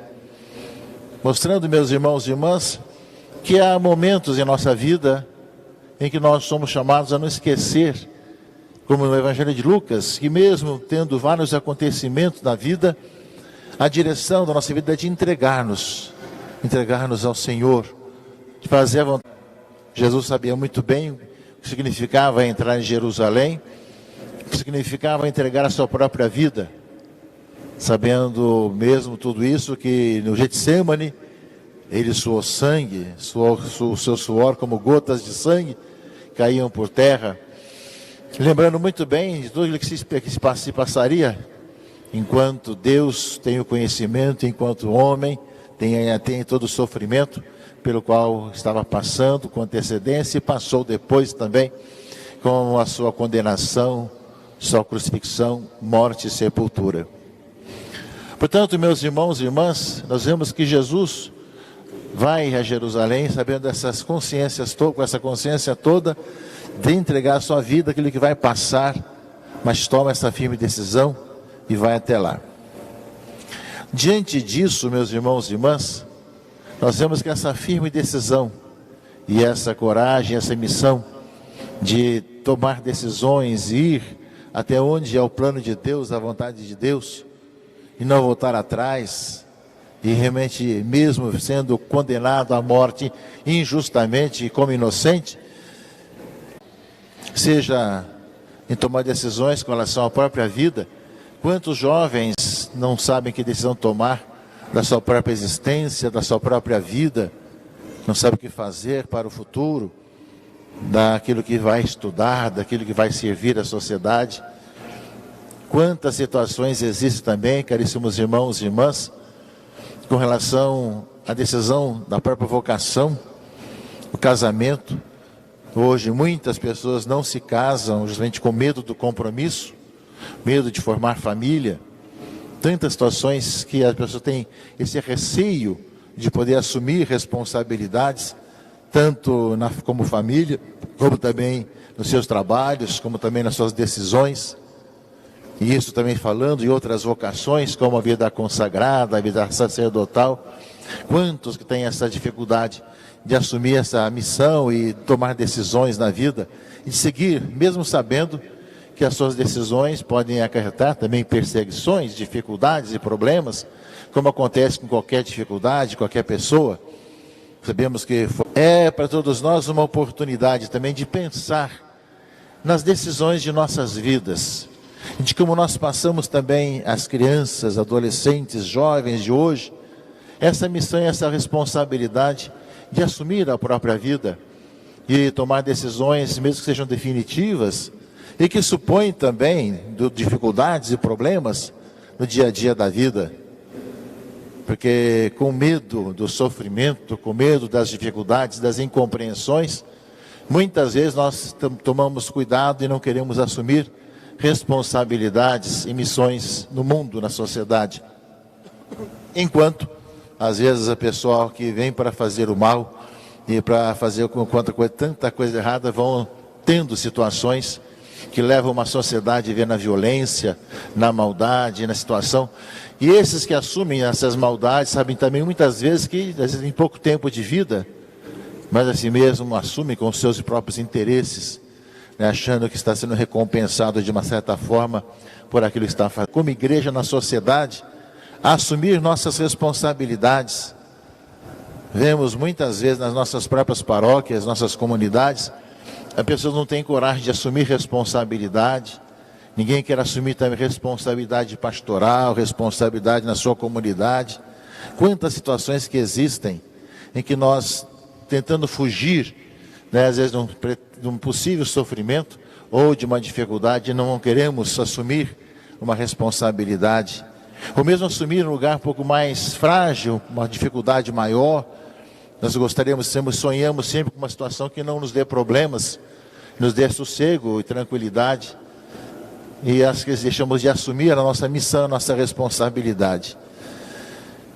mostrando, meus irmãos e irmãs, que há momentos em nossa vida em que nós somos chamados a não esquecer, como no Evangelho de Lucas, que mesmo tendo vários acontecimentos na vida, a direção da nossa vida é de entregar-nos ao Senhor, de fazer a vontade. Jesus sabia muito bem o que significava entrar em Jerusalém, o que significava entregar a sua própria vida, sabendo mesmo tudo isso, que no Getsemane ele suou sangue, o seu suor como gotas de sangue caíam por terra, lembrando muito bem de tudo aquilo que se passaria, enquanto Deus tem o conhecimento, enquanto o homem tem todo o sofrimento pelo qual estava passando com antecedência, e passou depois também com a sua condenação sua crucifixão, morte e sepultura. Portanto, meus irmãos e irmãs, nós vemos que Jesus vai a Jerusalém sabendo essas consciências, com essa consciência toda de entregar a sua vida, aquilo que vai passar, mas toma essa firme decisão e vai até lá. Diante disso, meus irmãos e irmãs, nós vemos que essa firme decisão e essa coragem, essa missão de tomar decisões e ir até onde é o plano de Deus, a vontade de Deus, e não voltar atrás, e realmente mesmo sendo condenado à morte injustamente como inocente, seja em tomar decisões com relação à própria vida. Quantos jovens não sabem que decisão tomar da sua própria existência, da sua própria vida, não sabem o que fazer para o futuro, daquilo que vai estudar, daquilo que vai servir à sociedade. Quantas situações existem também, caríssimos irmãos e irmãs, com relação à decisão da própria vocação, o casamento. Hoje muitas pessoas não se casam justamente com medo do compromisso, medo de formar família. Tantas situações que a pessoa tem esse receio de poder assumir responsabilidades, tanto como família, como também nos seus trabalhos, como também nas suas decisões. E isso também falando de outras vocações, como a vida consagrada, a vida sacerdotal. Quantos que têm essa dificuldade de assumir essa missão e tomar decisões na vida, e de seguir, mesmo sabendo que as suas decisões podem acarretar também perseguições, dificuldades e problemas, como acontece com qualquer dificuldade, qualquer pessoa. Sabemos que é para todos nós uma oportunidade também de pensar nas decisões de nossas vidas, de como nós passamos também as crianças, adolescentes, jovens de hoje, essa missão e essa responsabilidade de assumir a própria vida e tomar decisões, mesmo que sejam definitivas, e que supõem também dificuldades e problemas no dia a dia da vida. Porque com medo do sofrimento, com medo das dificuldades, das incompreensões, muitas vezes nós tomamos cuidado e não queremos assumir responsabilidades e missões no mundo, na sociedade. Enquanto, às vezes, a pessoa que vem para fazer o mal e para fazer tanta coisa errada, vão tendo situações que levam uma sociedade a viver na violência, na maldade, na situação. E esses que assumem essas maldades sabem também muitas vezes que, às vezes, em pouco tempo de vida, mas assim mesmo assumem com os seus próprios interesses, né, achando que está sendo recompensado de uma certa forma por aquilo que está fazendo. Como igreja na sociedade, assumir nossas responsabilidades. Vemos muitas vezes nas nossas próprias paróquias, nossas comunidades, as pessoas não têm coragem de assumir responsabilidade. Ninguém quer assumir também responsabilidade pastoral, responsabilidade na sua comunidade. Quantas situações que existem em que nós, tentando fugir, né, às vezes de um possível sofrimento ou de uma dificuldade, não queremos assumir uma responsabilidade. Ou mesmo assumir um lugar um pouco mais frágil, uma dificuldade maior. Nós sonhamos sempre com uma situação que não nos dê problemas, nos dê sossego e tranquilidade. E às vezes deixamos de assumir a nossa missão, a nossa responsabilidade.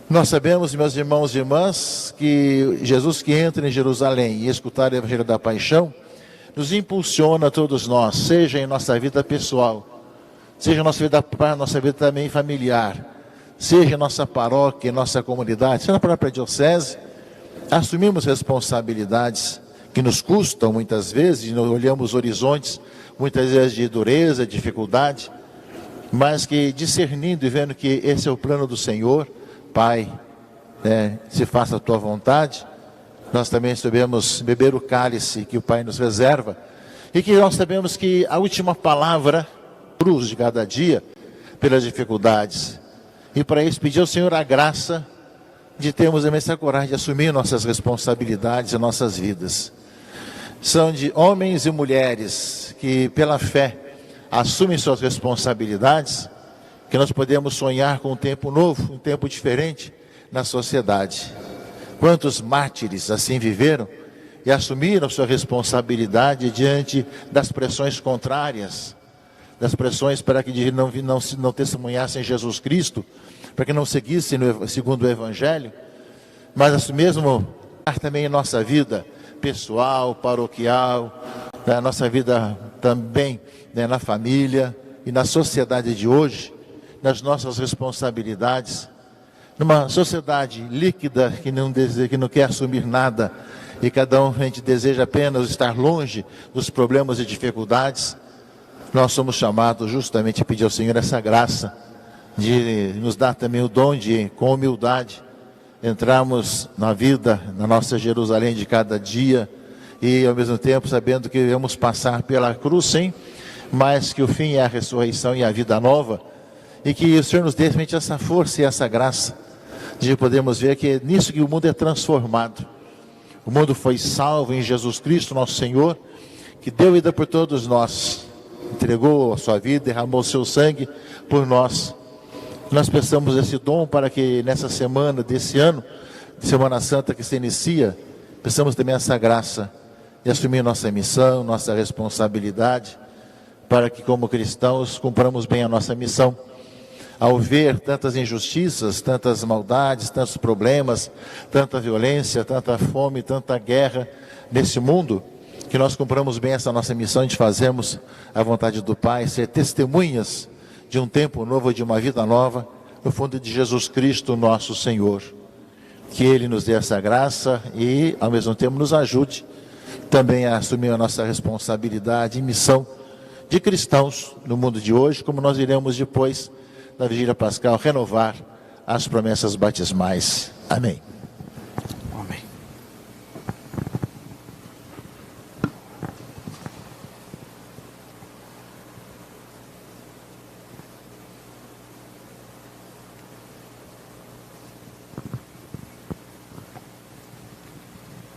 Nós sabemos, meus irmãos e irmãs, que Jesus que entra em Jerusalém e escutar o Evangelho da Paixão, nos impulsiona a todos nós, seja em nossa vida pessoal, seja em nossa vida também familiar, seja em nossa paróquia, em nossa comunidade, seja na própria diocese, assumimos responsabilidades que nos custam muitas vezes, e olhamos horizontes muitas vezes de dureza, dificuldade, mas que discernindo e vendo que esse é o plano do Senhor, Pai, né, se faça a tua vontade, nós também sabemos beber o cálice que o Pai nos reserva, e que nós sabemos que a última palavra, cruz de cada dia, pelas dificuldades, e para isso pedir ao Senhor a graça de termos essa coragem de assumir nossas responsabilidades e nossas vidas. São de homens e mulheres que pela fé assumem suas responsabilidades, que nós podemos sonhar com um tempo novo, um tempo diferente na sociedade. Quantos mártires assim viveram e assumiram sua responsabilidade diante das pressões contrárias, das pressões para que não testemunhassem Jesus Cristo, para que não seguissem segundo o Evangelho, mas mesmo também em nossa vida pessoal, paroquial, na nossa vida também, né, na família e na sociedade de hoje, nas nossas responsabilidades, numa sociedade líquida que não quer assumir nada e cada um a gente deseja apenas estar longe dos problemas e dificuldades. Nós somos chamados justamente a pedir ao Senhor essa graça de nos dar também o dom de, com humildade, entrarmos na vida, na nossa Jerusalém de cada dia e ao mesmo tempo sabendo que vamos passar pela cruz, sim, mas que o fim é a ressurreição e a vida nova, e que o Senhor nos dê realmente essa força e essa graça de podermos ver que é nisso que o mundo é transformado. O mundo foi salvo em Jesus Cristo, nosso Senhor, que deu vida por todos nós, entregou a sua vida, derramou o seu sangue por nós. Nós peçamos esse dom para que nessa semana desse ano, Semana Santa que se inicia, peçamos também essa graça de assumir nossa missão, nossa responsabilidade, para que como cristãos cumpramos bem a nossa missão. Ao ver tantas injustiças, tantas maldades, tantos problemas, tanta violência, tanta fome, tanta guerra nesse mundo, que nós cumpramos bem essa nossa missão de fazermos a vontade do Pai, ser testemunhas de um tempo novo, de uma vida nova, no fundo de Jesus Cristo, nosso Senhor. Que Ele nos dê essa graça e, ao mesmo tempo, nos ajude também a assumir a nossa responsabilidade e missão de cristãos no mundo de hoje, como nós iremos depois da Vigília Pascal renovar as promessas batismais. Amém. Amém.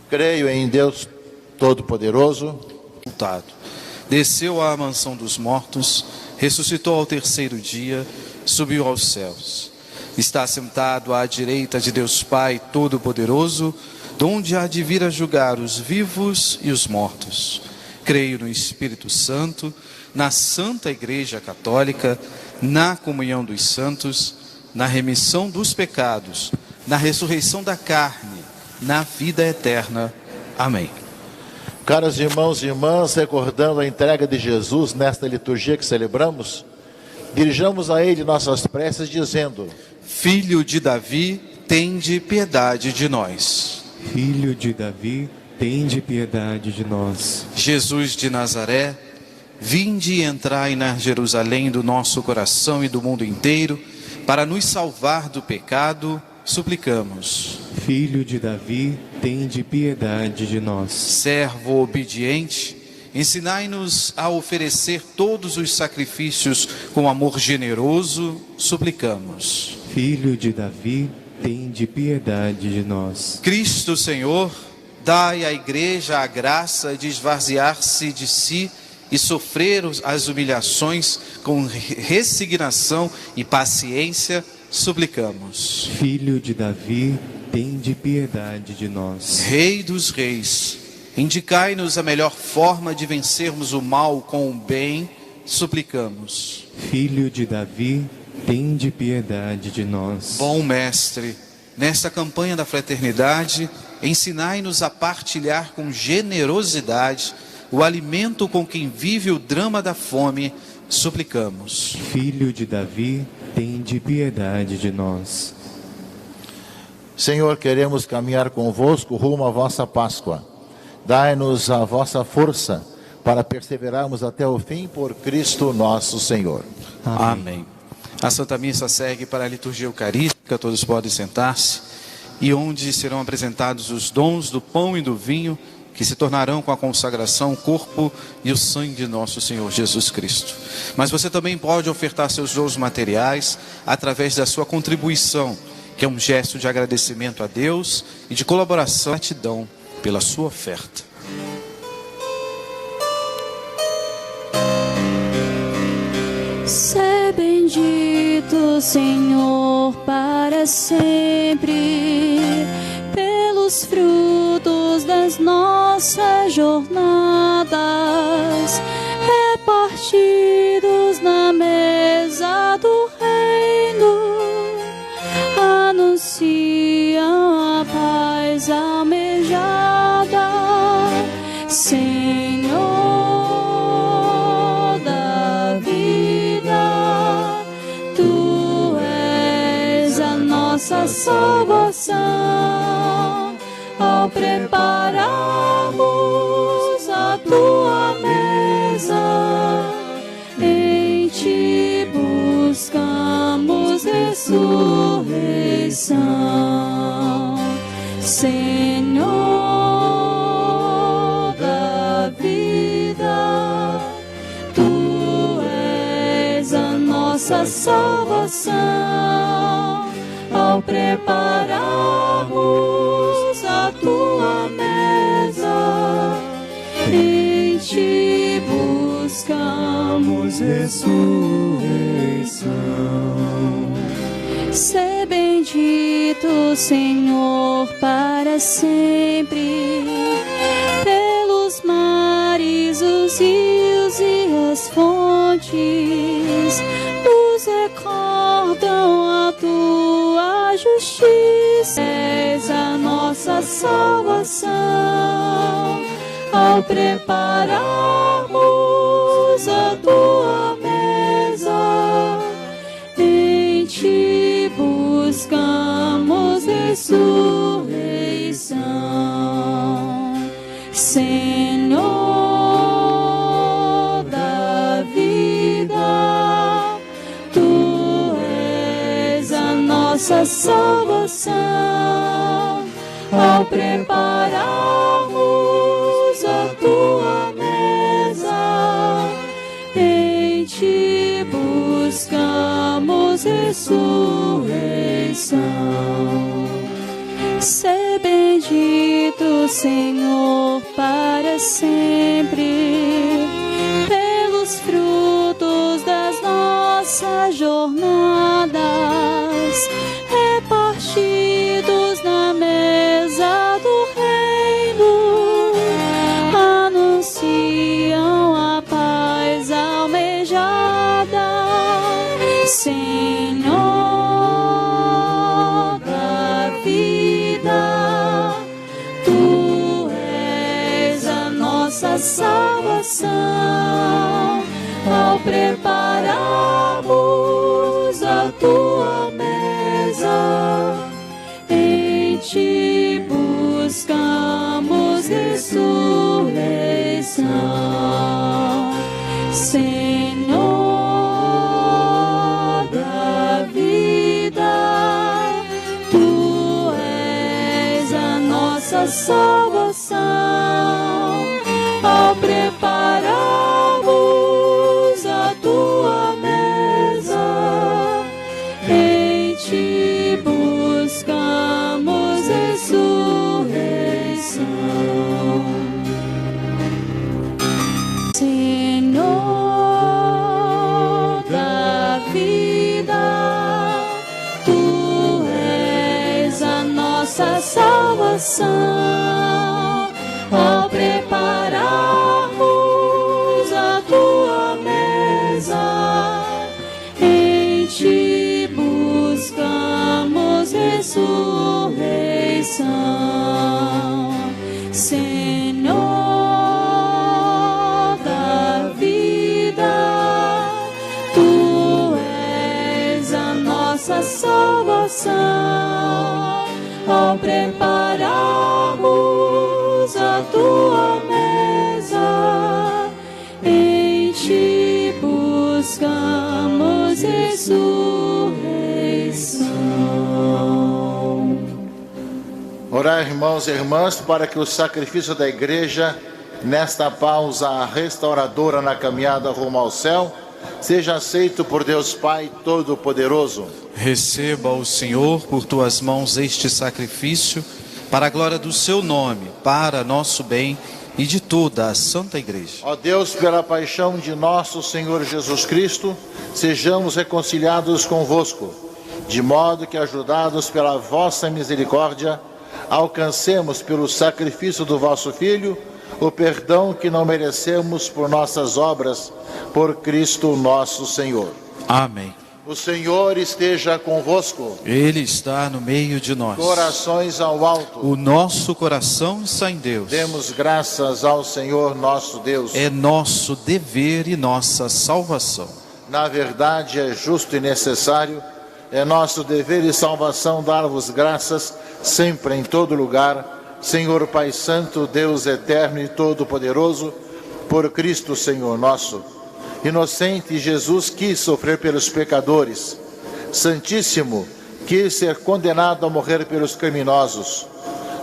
Creio em Deus Todo-Poderoso. Desceu à mansão dos mortos, ressuscitou ao terceiro dia, subiu aos céus. Está sentado à direita de Deus Pai Todo-Poderoso, donde há de vir a julgar os vivos e os mortos. Creio no Espírito Santo, na Santa Igreja Católica, na comunhão dos santos, na remissão dos pecados, na ressurreição da carne, na vida eterna. Amém. Caros irmãos e irmãs, recordando a entrega de Jesus nesta liturgia que celebramos, dirijamos a Ele nossas preces dizendo: Filho de Davi, tende piedade de nós. Filho de Davi, tende piedade de nós. Jesus de Nazaré, vinde e entrai na Jerusalém do nosso coração e do mundo inteiro, para nos salvar do pecado, suplicamos. Filho de Davi, tende piedade de nós. Servo obediente, ensinai-nos a oferecer todos os sacrifícios com amor generoso, suplicamos. Filho de Davi, tende piedade de nós. Cristo Senhor, dai à Igreja a graça de esvaziar-se de si e sofrer as humilhações com resignação e paciência, suplicamos. Filho de Davi, tende piedade de nós. Rei dos reis, indicai-nos a melhor forma de vencermos o mal com o bem, suplicamos. Filho de Davi, tende piedade de nós. Bom mestre, nesta campanha da fraternidade, ensinai-nos a partilhar com generosidade o alimento com quem vive o drama da fome, suplicamos. Filho de Davi, tende piedade de nós. Senhor, queremos caminhar convosco rumo à vossa Páscoa. Dai-nos a vossa força para perseverarmos até o fim por Cristo nosso Senhor. Amém. A Santa Missa segue para a liturgia eucarística, todos podem sentar-se, e onde serão apresentados os dons do pão e do vinho, que se tornarão com a consagração o corpo e o sangue de nosso Senhor Jesus Cristo. Mas você também pode ofertar seus dons materiais através da sua contribuição, que é um gesto de agradecimento a Deus e de colaboração e gratidão pela sua oferta. Sê bendito, Senhor, para sempre, pelos frutos das nossas jornadas, repartidos prepararmos a tua mesa, em ti buscamos ressurreição. Senhor da vida, tu és a nossa salvação. Ao prepararmos a tua mesa, em ti buscamos ressurreição. Sê bendito, Senhor, para sempre, pelos mares, os rios e as fontes, nos recordam a tua justiça. És a nossa salvação. Ao prepararmos a tua mesa, em ti buscamos ressurreição. Senhor da vida, tu és a nossa salvação. Ao prepararmos a tua mesa, em ti buscamos ressurreição. Sê bendito, Senhor, para sempre, pelos frutos das nossas jornadas, repartidos na mesa do reino, anunciam a paz almejada. Senhor da vida, tu és a nossa salvação. Ao prepararmos a tua mesa, em ti buscamos ressurreição. Senhor da vida, tu és a nossa salvação. Ao prepararmos a tua mesa, em ti buscamos ressurreição. Senhor da vida, tu és a nossa salvação. Ao prepararmos a tua mesa, em ti buscamos ressurreição. Senhor da vida, tu és a nossa salvação. Ao prepararmos a tua mesa, em ti buscamos ressurreição. Orar, irmãos e irmãs, para que o sacrifício da igreja, nesta pausa restauradora na caminhada rumo ao céu, seja aceito por Deus Pai Todo-Poderoso. Receba o Senhor por tuas mãos este sacrifício, para a glória do seu nome, para nosso bem e de toda a Santa Igreja. Ó Deus, pela paixão de nosso Senhor Jesus Cristo, sejamos reconciliados convosco, de modo que, ajudados pela vossa misericórdia, alcancemos pelo sacrifício do vosso Filho o perdão que não merecemos por nossas obras, por Cristo nosso Senhor. Amém. O Senhor esteja convosco. Ele está no meio de nós. Corações ao alto. O nosso coração está em Deus. Demos graças ao Senhor nosso Deus. É nosso dever e nossa salvação. Na verdade, é justo e necessário, é nosso dever e salvação dar-vos graças, sempre, em todo lugar, Senhor Pai Santo, Deus eterno e todo-poderoso, por Cristo Senhor nosso. Inocente Jesus quis sofrer pelos pecadores. Santíssimo, quis ser condenado a morrer pelos criminosos.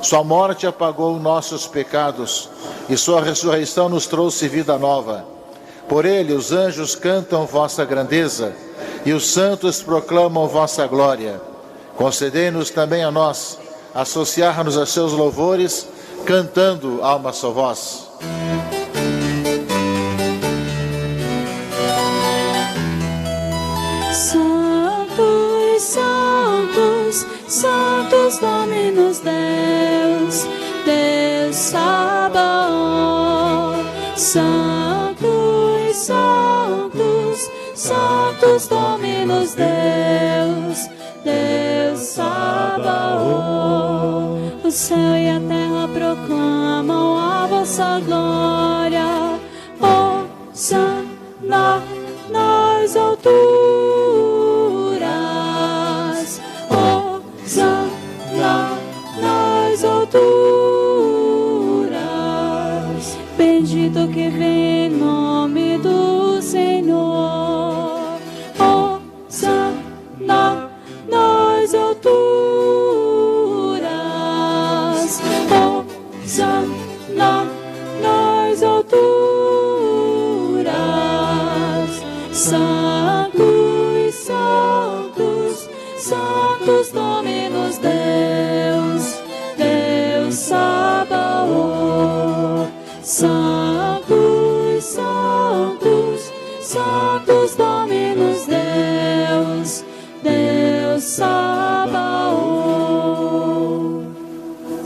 Sua morte apagou nossos pecados e sua ressurreição nos trouxe vida nova. Por ele os anjos cantam vossa grandeza e os santos proclamam vossa glória. Concedei-nos também a nós associar-nos a seus louvores, cantando a uma só voz. Santos, santos, santos Dominus Deus, Deus Sabaoth. Santos, santos, santos Dominus Deus, Deus Sabaoth. O céu e a terra proclamam a vossa glória. Hosana nas alturas, Hosana nas alturas. Bendito que vem em nome do Senhor. Hosana nas alturas, Hosana nas alturas. Santos, santos, santos Dominus Deus, Deus Sabaoth. Santos, santos, santos Dominus Deus, Deus Sabaoth.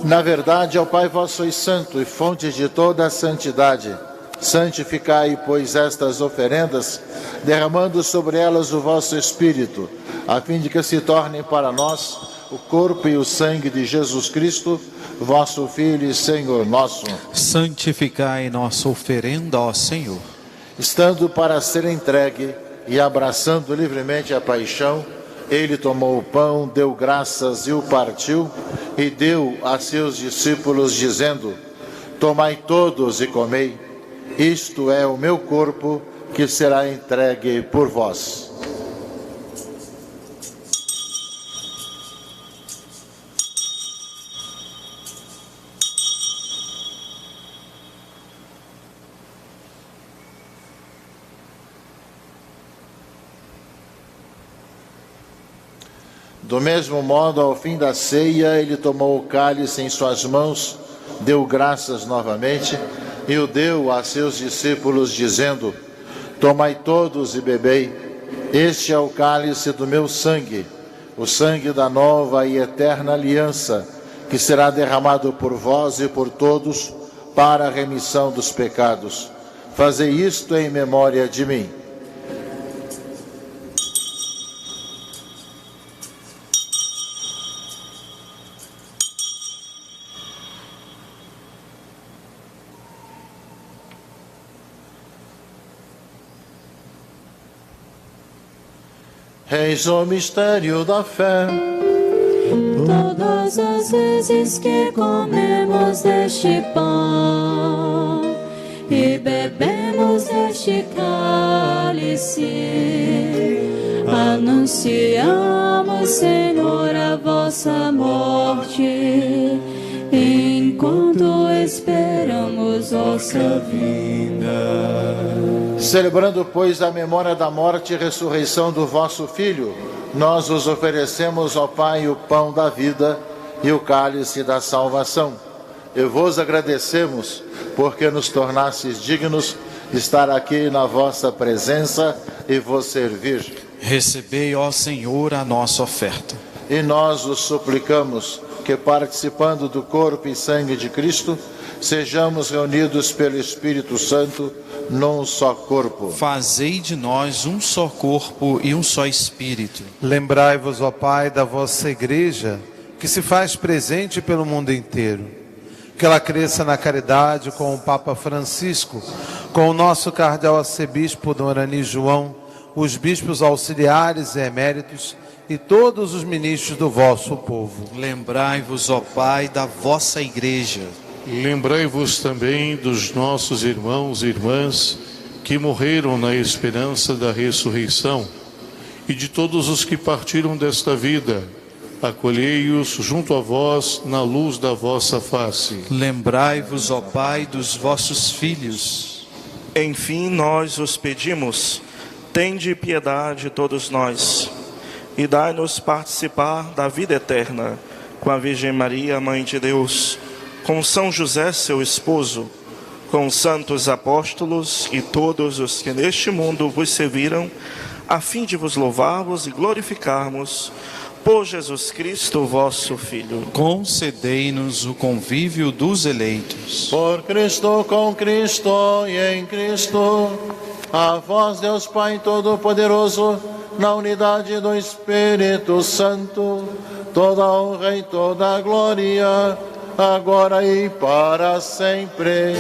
Na verdade, ao Pai vós sois santo e fonte de toda a santidade. Santificai, pois, estas oferendas, derramando sobre elas o vosso Espírito, a fim de que se tornem para nós o corpo e o sangue de Jesus Cristo, vosso Filho e Senhor nosso. Santificai nossa oferenda, ó Senhor. Estando para ser entregue e abraçando livremente a paixão, ele tomou o pão, deu graças e o partiu, e deu a seus discípulos, dizendo: tomai todos e comei. Isto é o meu corpo, que será entregue por vós. Do mesmo modo, ao fim da ceia, ele tomou o cálice em suas mãos, deu graças novamente e o deu a seus discípulos, dizendo: tomai todos e bebei, este é o cálice do meu sangue, o sangue da nova e eterna aliança, que será derramado por vós e por todos para a remissão dos pecados. Fazei isto em memória de mim. Eis o mistério da fé. Todas as vezes que comemos deste pão e bebemos deste cálice, anunciamos, Senhor, a vossa morte, enquanto esperamos vossa vinda. Celebrando, pois, a memória da morte e ressurreição do vosso Filho, nós os oferecemos ao Pai o pão da vida e o cálice da salvação. E vos agradecemos, porque nos tornastes dignos de estar aqui na vossa presença e vos servir. Recebei, ó Senhor, a nossa oferta. E nós os suplicamos que, participando do corpo e sangue de Cristo, sejamos reunidos pelo Espírito Santo num só corpo. Fazei de nós um só corpo e um só Espírito. Lembrai-vos, ó Pai, da vossa Igreja, que se faz presente pelo mundo inteiro. Que ela cresça na caridade com o Papa Francisco, com o nosso cardeal arcebispo Dom Arani João, os bispos auxiliares e eméritos e todos os ministros do vosso povo. Lembrai-vos, ó Pai, da vossa igreja. Lembrai-vos também dos nossos irmãos e irmãs que morreram na esperança da ressurreição e de todos os que partiram desta vida. Acolhei-os junto a vós na luz da vossa face. Lembrai-vos, ó Pai, dos vossos filhos. Enfim, nós os pedimos, tende piedade todos nós, e dai-nos participar da vida eterna, com a Virgem Maria, Mãe de Deus, com São José, seu esposo, com os santos apóstolos e todos os que neste mundo vos serviram, a fim de vos louvarmos e glorificarmos, por Jesus Cristo, vosso Filho. Concedei-nos o convívio dos eleitos. Por Cristo, com Cristo e em Cristo, a vós, Deus Pai Todo-Poderoso, na unidade do Espírito Santo, toda a honra e toda a glória, agora e para sempre.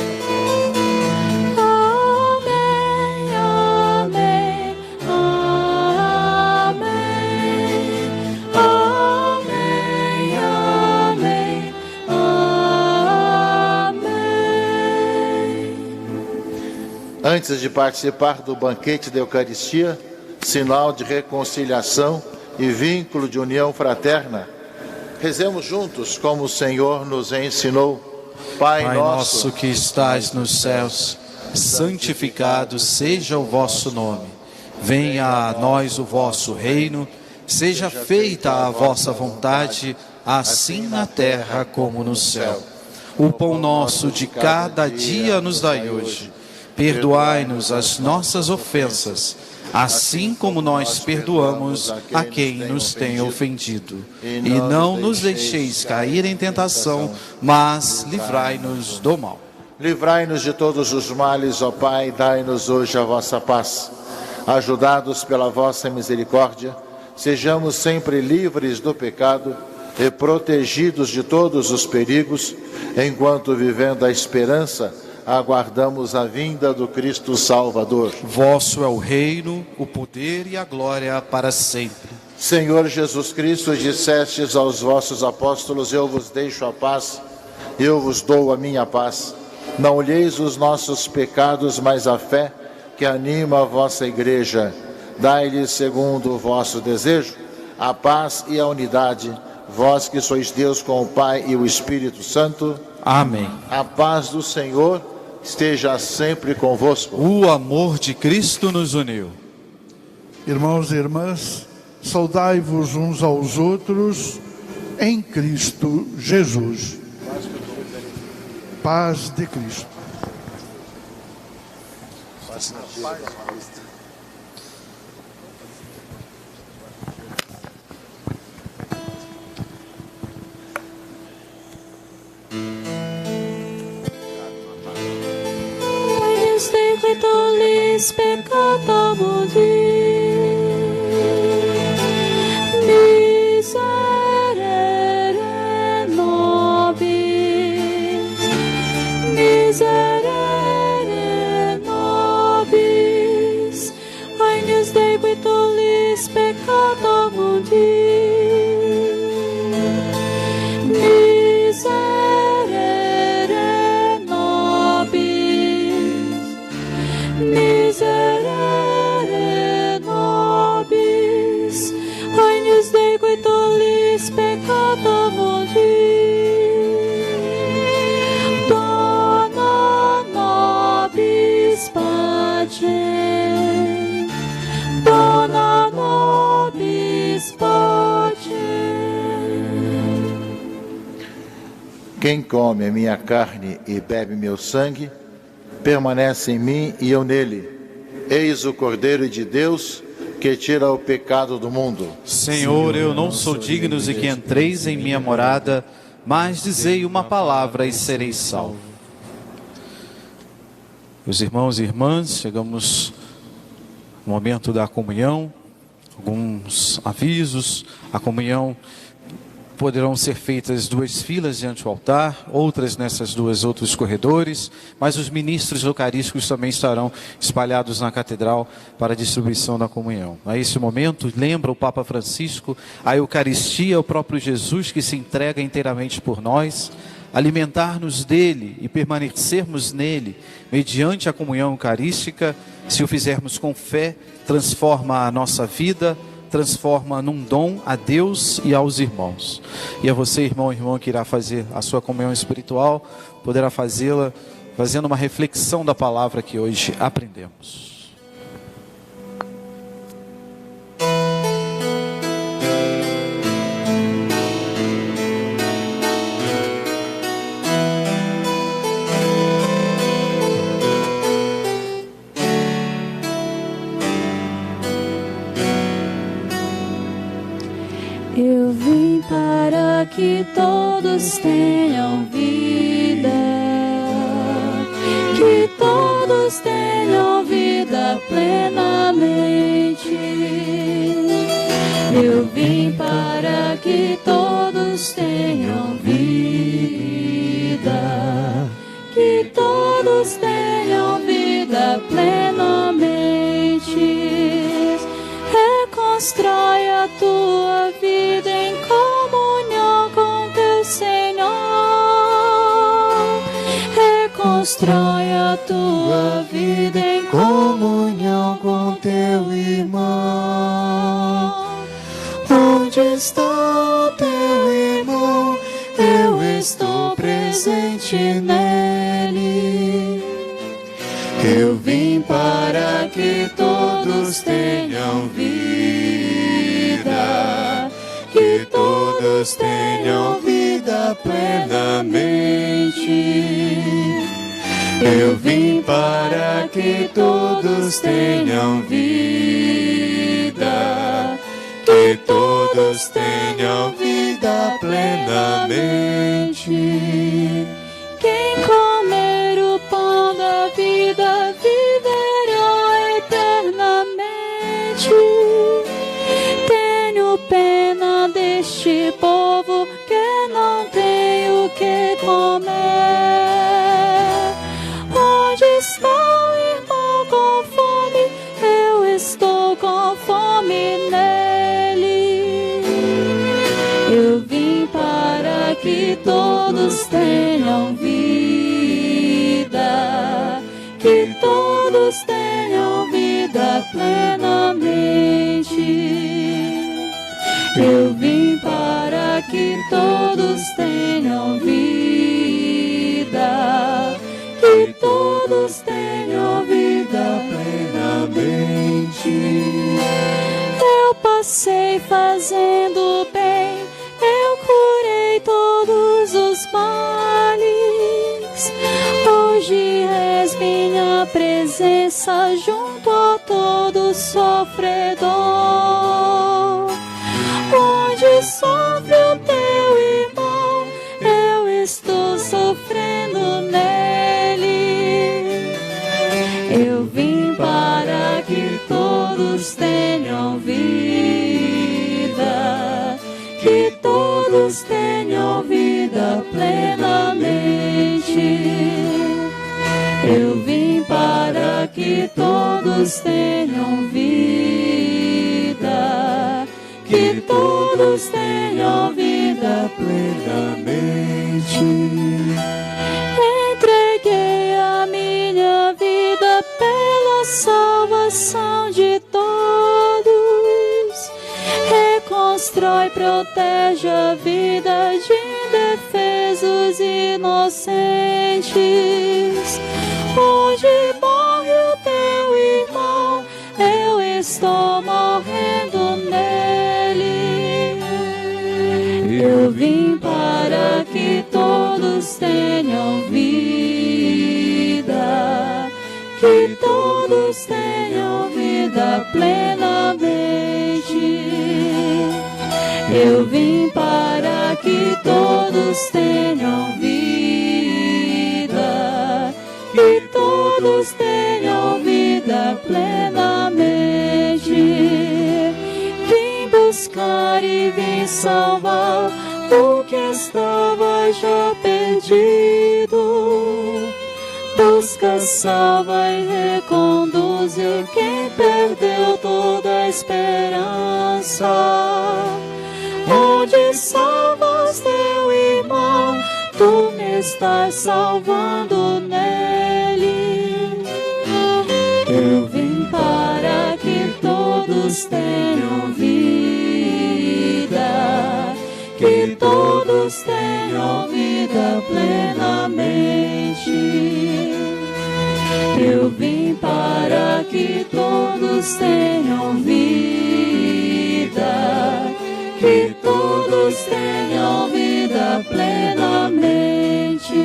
Antes de participar do banquete da Eucaristia, sinal de reconciliação e vínculo de união fraterna, rezemos juntos como o Senhor nos ensinou. Pai nosso que estais nos céus, santificado seja o vosso nome. Venha a nós o vosso reino, seja feita a vossa vontade, assim na terra como no céu. O pão nosso de cada dia nos dai hoje. Perdoai-nos as nossas ofensas, assim como nós perdoamos a quem nos tem ofendido. E não nos deixeis cair em tentação, mas livrai-nos do mal. Livrai-nos de todos os males, ó Pai, dai-nos hoje a vossa paz. Ajudados pela vossa misericórdia, sejamos sempre livres do pecado e protegidos de todos os perigos, enquanto vivendo a esperança, aguardamos a vinda do Cristo Salvador. Vosso é o reino, o poder e a glória para sempre. Senhor Jesus Cristo, dissestes aos vossos apóstolos: eu vos deixo a paz, eu vos dou a minha paz. Não olheis os nossos pecados, mas a fé que anima a vossa igreja. Dai-lhes, segundo o vosso desejo, a paz e a unidade, vós que sois Deus com o Pai e o Espírito Santo. Amém. A paz do Senhor esteja sempre convosco. O amor de Cristo nos uniu. Irmãos e irmãs, saudai-vos uns aos outros em Cristo Jesus. Paz de Cristo. Tolis peccata modi, miserere nobis, miserere nobis, agnus Dei qui tollis peccata modi, miserere nobis, miserere nobis, agnus Dei qui tollis peccata modi, dona nobis pace, dona nobis pace. Quem come a minha carne e bebe meu sangue, permanece em mim e eu nele. Eis o Cordeiro de Deus que tira o pecado do mundo. Senhor, eu não sou digno de que entreis em minha morada, mas dizei uma palavra e serei salvo. Meus irmãos e irmãs, chegamos no momento da comunhão, alguns avisos. A comunhão poderão ser feitas 2 filas diante do altar, outras nessas outros corredores, mas os ministros eucarísticos também estarão espalhados na catedral para a distribuição da comunhão. A esse momento, lembra o Papa Francisco, a Eucaristia é o próprio Jesus que se entrega inteiramente por nós. Alimentar-nos dele e permanecermos nele, mediante a comunhão eucarística, se o fizermos com fé, transforma a nossa vida, transforma num dom a Deus e aos irmãos. E a você, irmão e irmã, que irá fazer a sua comunhão espiritual, poderá fazê-la fazendo uma reflexão da palavra que hoje aprendemos. Eu vim para que todos tenham vida, que todos tenham vida plenamente. Eu vim para que todos tenham vida, que todos tenham vida plenamente. Reconstrói a tua vida em comunhão com teu Senhor. Reconstrói a tua vida em comunhão com teu irmão. Onde está o teu irmão? Eu estou presente nele. Eu vim para que todos tenham vida, que todos tenham vida plenamente. Eu vim para que todos tenham vida, que todos tenham vida plenamente. Quem comer o pão da vida viverá eternamente. Tenho pena deste povo que não tem o que comer. Onde está o irmão com fome? Eu estou com fome nele. Eu vim para que todos tenham vida, que todos tenham vida plenamente. Eu vim para que todos tenham vida, que todos tenham vida plenamente. Eu passei fazendo bem, eu curei todos os males. Hoje és minha presença junto a todo sofredor. Onde sofre o teu irmão, eu estou sofrendo nele. Eu vim para que todos tenham vida, que todos tenham vida plenamente. Eu vim para que todos tenham vida, que todos tenham vida plenamente. Entreguei a minha vida pela salvação de todos. Reconstrói, protege a vida de indefesos inocentes. Onde morre o teu irmão, eu estou morrendo nele. Eu vim para que todos tenham vida, que todos tenham vida plenamente. Eu vim para que todos tenham vida, que todos tenham vida plenamente. Vim buscar e vim salvar o que estava já perdido. Busca, salva e reconduz quem perdeu toda a esperança. Onde salvas teu irmão, tu me estás salvando nele. Eu vim para que todos tenham vida, que todos tenham vida plenamente. Eu vim para que todos tenham vida, que todos tenham vida plenamente.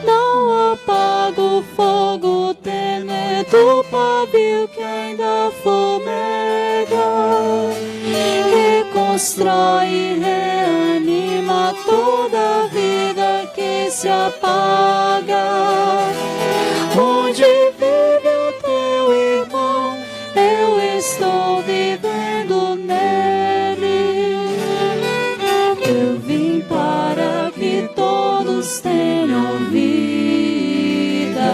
Não apaga o fogo tenue do pavio que ainda fumega. Reconstrói e reanima toda a vida que se apaga. Onde vive o teu irmão, eu estou vivendo nele. Eu vim para que todos tenham vida,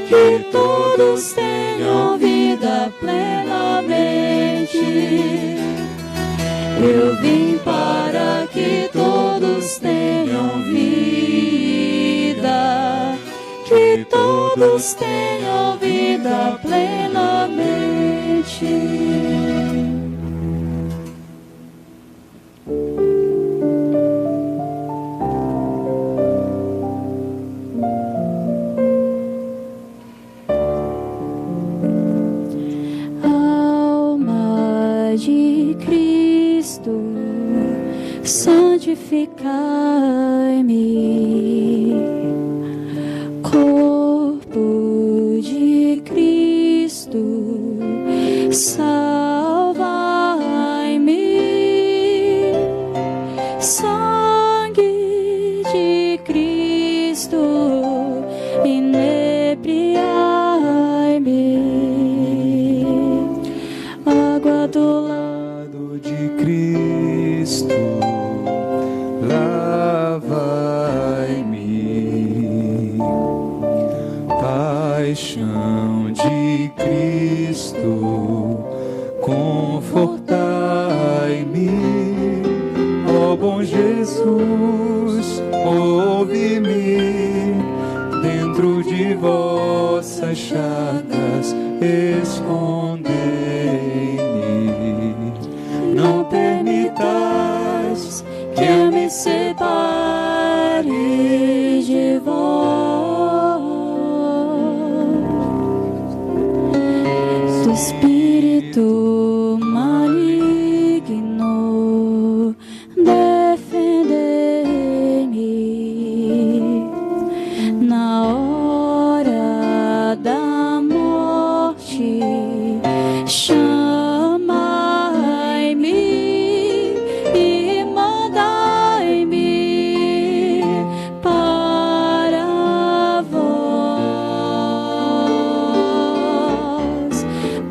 que todos tenham vida plenamente. Eu vim para que todos tenham vida, que todos tenham vida plenamente. Alma de Cristo, santificai-me. Corpo de Cristo, salvai-me. Sangue de Cristo, inebriai-me. Água do lado de Cristo, lavai-me. Paixão de Cristo, confortai-me. Ó bom Jesus, ouve-me. Dentro de vossas chagas escondei-me. Não permitais que eu me separe de vós. Do espírito maligno, defendei-me. Na hora da morte, chamai-me e mandai-me para vós,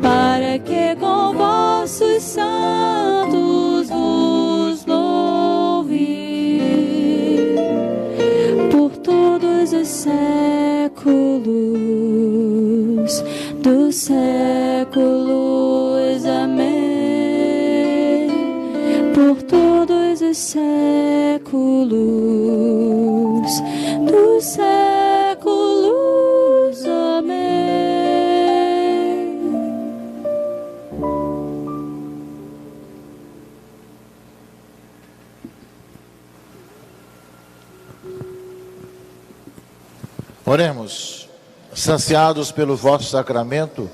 para que com vossos santos vos louve por todos os séculos dos séculos. Amém. Por todos os séculos dos séculos. Amém. Oremos. Saciados pelo vosso sacramento,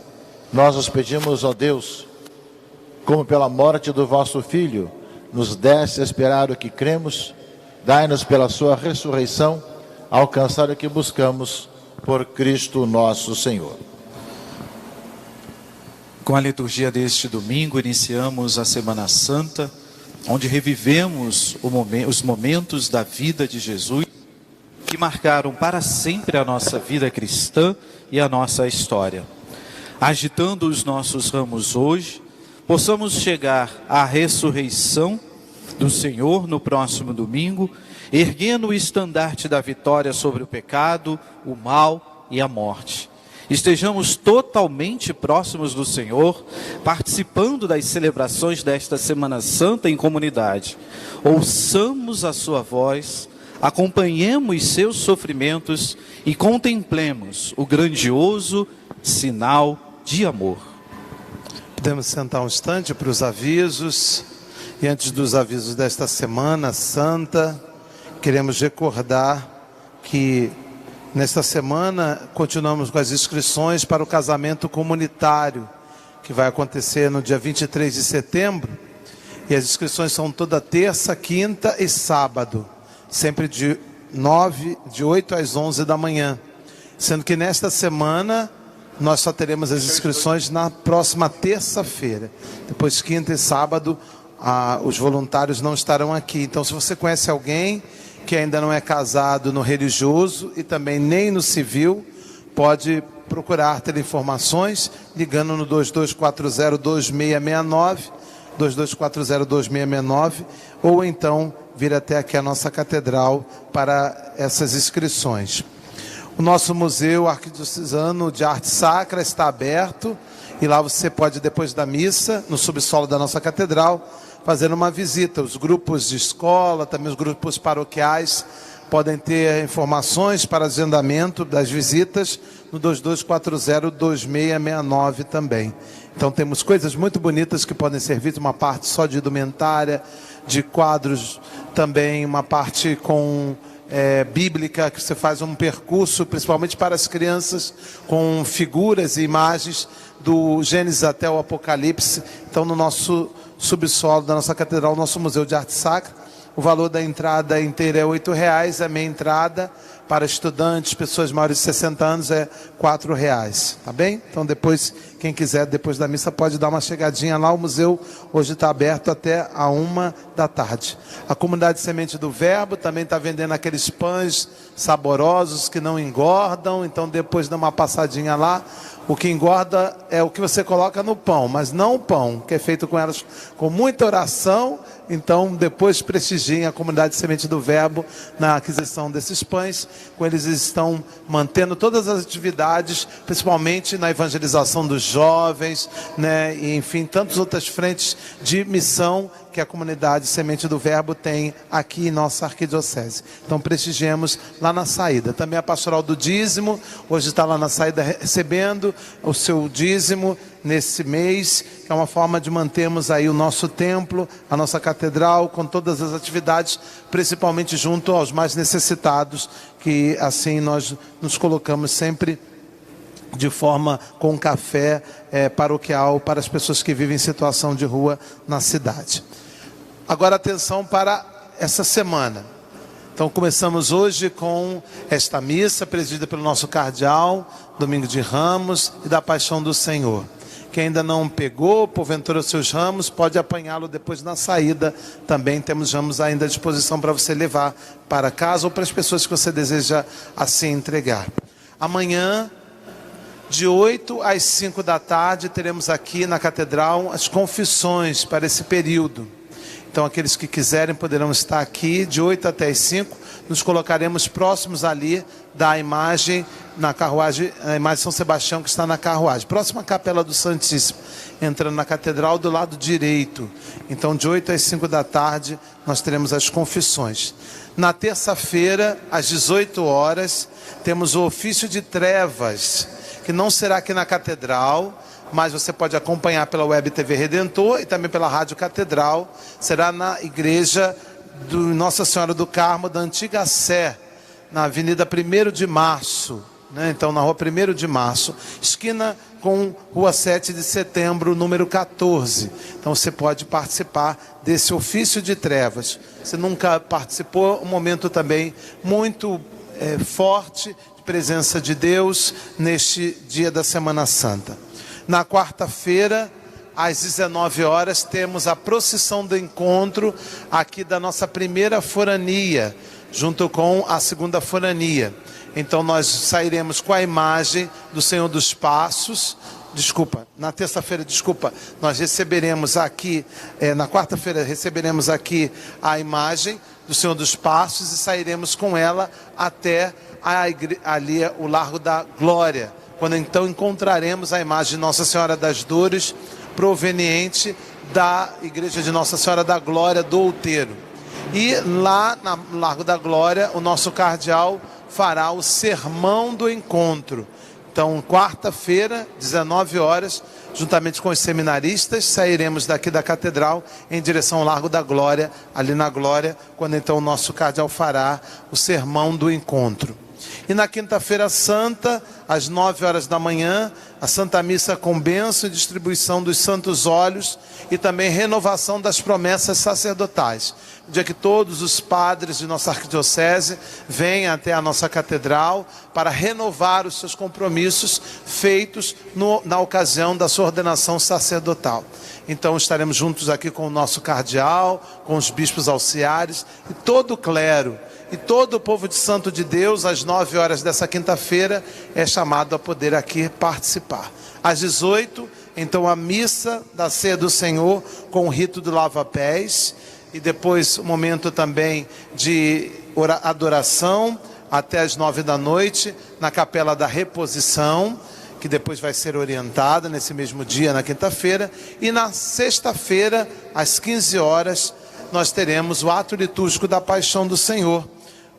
nós os pedimos, ó Deus, como pela morte do vosso Filho, nos deste esperar o que cremos, dai-nos pela sua ressurreição, alcançar o que buscamos, por Cristo nosso Senhor. Com a liturgia deste domingo, iniciamos a Semana Santa, onde revivemos os momentos da vida de Jesus, que marcaram para sempre a nossa vida cristã e a nossa história. Agitando os nossos ramos hoje, possamos chegar à ressurreição do Senhor no próximo domingo, erguendo o estandarte da vitória sobre o pecado, o mal e a morte. Estejamos totalmente próximos do Senhor, participando das celebrações desta Semana Santa em comunidade. Ouçamos a sua voz, acompanhemos seus sofrimentos e contemplemos o grandioso sinal de amor. Podemos sentar um instante para os avisos. E antes dos avisos desta Semana Santa, queremos recordar que nesta semana continuamos com as inscrições para o casamento comunitário, que vai acontecer no dia 23 de setembro. E as inscrições são toda terça, quinta e sábado, sempre de 8 às 11 da manhã. Sendo que nesta semana nós só teremos as inscrições na próxima terça-feira. Depois, quinta e sábado, os voluntários não estarão aqui. Então, se você conhece alguém que ainda não é casado no religioso e também nem no civil, pode procurar ter informações ligando no 2240-2669, 2240-2669, ou então vir até aqui a nossa catedral para essas inscrições. O nosso Museu Arquidiocesano de Arte Sacra está aberto e lá você pode, depois da missa, no subsolo da nossa catedral, fazer uma visita. Os grupos de escola, também os grupos paroquiais, podem ter informações para agendamento das visitas no 2240-2669 também. Então temos coisas muito bonitas que podem ser vistas, uma parte só de indumentária, de quadros também, uma parte com bíblica, que você faz um percurso, principalmente para as crianças, com figuras e imagens do Gênesis até o Apocalipse. Então, no nosso subsolo da nossa catedral, nosso Museu de Arte Sacra, o valor da entrada inteira é R$8, a meia entrada para estudantes, pessoas maiores de 60 anos é R$4, tá bem? Então depois, quem quiser, depois da missa, pode dar uma chegadinha lá. O museu hoje está aberto até a 1 da tarde. A comunidade Semente do Verbo também está vendendo aqueles pães saborosos que não engordam, então depois dá uma passadinha lá. O que engorda é o que você coloca no pão, mas não o pão, que é feito com elas com muita oração. Então, depois prestigiem a comunidade Semente do Verbo na aquisição desses pães. Com eles estão mantendo todas as atividades, principalmente na evangelização dos jovens, né? E, enfim, tantas outras frentes de missão que a comunidade Semente do Verbo tem aqui em nossa arquidiocese. Então, prestigiemos lá na saída. Também a pastoral do dízimo, hoje está lá na saída recebendo o seu dízimo nesse mês, que é uma forma de mantermos aí o nosso templo, a nossa catedral, com todas as atividades, principalmente junto aos mais necessitados, que assim nós nos colocamos sempre de forma com café paroquial para as pessoas que vivem em situação de rua na cidade. Agora atenção para essa semana. Então começamos hoje com esta missa presidida pelo nosso cardeal, Domingo de Ramos e da Paixão do Senhor. Quem ainda não pegou, porventura, os seus ramos, pode apanhá-lo depois na saída. Também temos ramos ainda à disposição para você levar para casa ou para as pessoas que você deseja assim entregar. Amanhã, de 8 às 5 da tarde, teremos aqui na Catedral as confissões para esse período. Então, aqueles que quiserem poderão estar aqui de 8 até as 5. Nos colocaremos próximos ali da imagem, na carruagem, a imagem de São Sebastião que está na carruagem. Próxima à Capela do Santíssimo, entrando na Catedral do lado direito. Então, de 8 às 5 da tarde, nós teremos as confissões. Na terça-feira, às 18 horas, temos o ofício de trevas, que não será aqui na Catedral, mas você pode acompanhar pela Web TV Redentor e também pela Rádio Catedral. Será na igreja do Nossa Senhora do Carmo, da Antiga Sé, na Avenida 1º de Março, né? Então, na Rua 1º de Março, esquina com Rua 7 de Setembro, número 14. Então, você pode participar desse ofício de trevas. Se nunca participou, um momento também muito forte de presença de Deus neste dia da Semana Santa. Na quarta-feira, às 19 horas, temos a procissão do encontro aqui da nossa primeira forania, junto com a segunda forania. Então nós sairemos com a imagem do Senhor dos Passos, Na terça-feira, nós receberemos aqui, na quarta-feira receberemos aqui a imagem do Senhor dos Passos e sairemos com ela até ali o Largo da Glória, quando então encontraremos a imagem de Nossa Senhora das Dores, proveniente da Igreja de Nossa Senhora da Glória do Outeiro. E lá no Largo da Glória, o nosso cardeal fará o Sermão do Encontro. Então, quarta-feira, 19 horas, juntamente com os seminaristas, sairemos daqui da Catedral em direção ao Largo da Glória, ali na Glória, quando então o nosso cardeal fará o Sermão do Encontro. E na quinta-feira santa, às 9 horas da manhã, a Santa Missa com bênção e distribuição dos santos óleos e também renovação das promessas sacerdotais. O dia que todos os padres de nossa arquidiocese vêm até a nossa catedral para renovar os seus compromissos feitos na ocasião da sua ordenação sacerdotal. Então estaremos juntos aqui com o nosso cardeal, com os bispos auxiliares e todo o clero. E todo o povo de Santo de Deus, às 9 horas dessa quinta-feira, é chamado a poder aqui participar. Às 18, então a missa da Ceia do Senhor com o rito do lava-pés. E depois o momento também de adoração até às 9 da noite, na Capela da Reposição, que depois vai ser orientada nesse mesmo dia, na quinta-feira. E na sexta-feira, às 15 horas, nós teremos o ato litúrgico da Paixão do Senhor.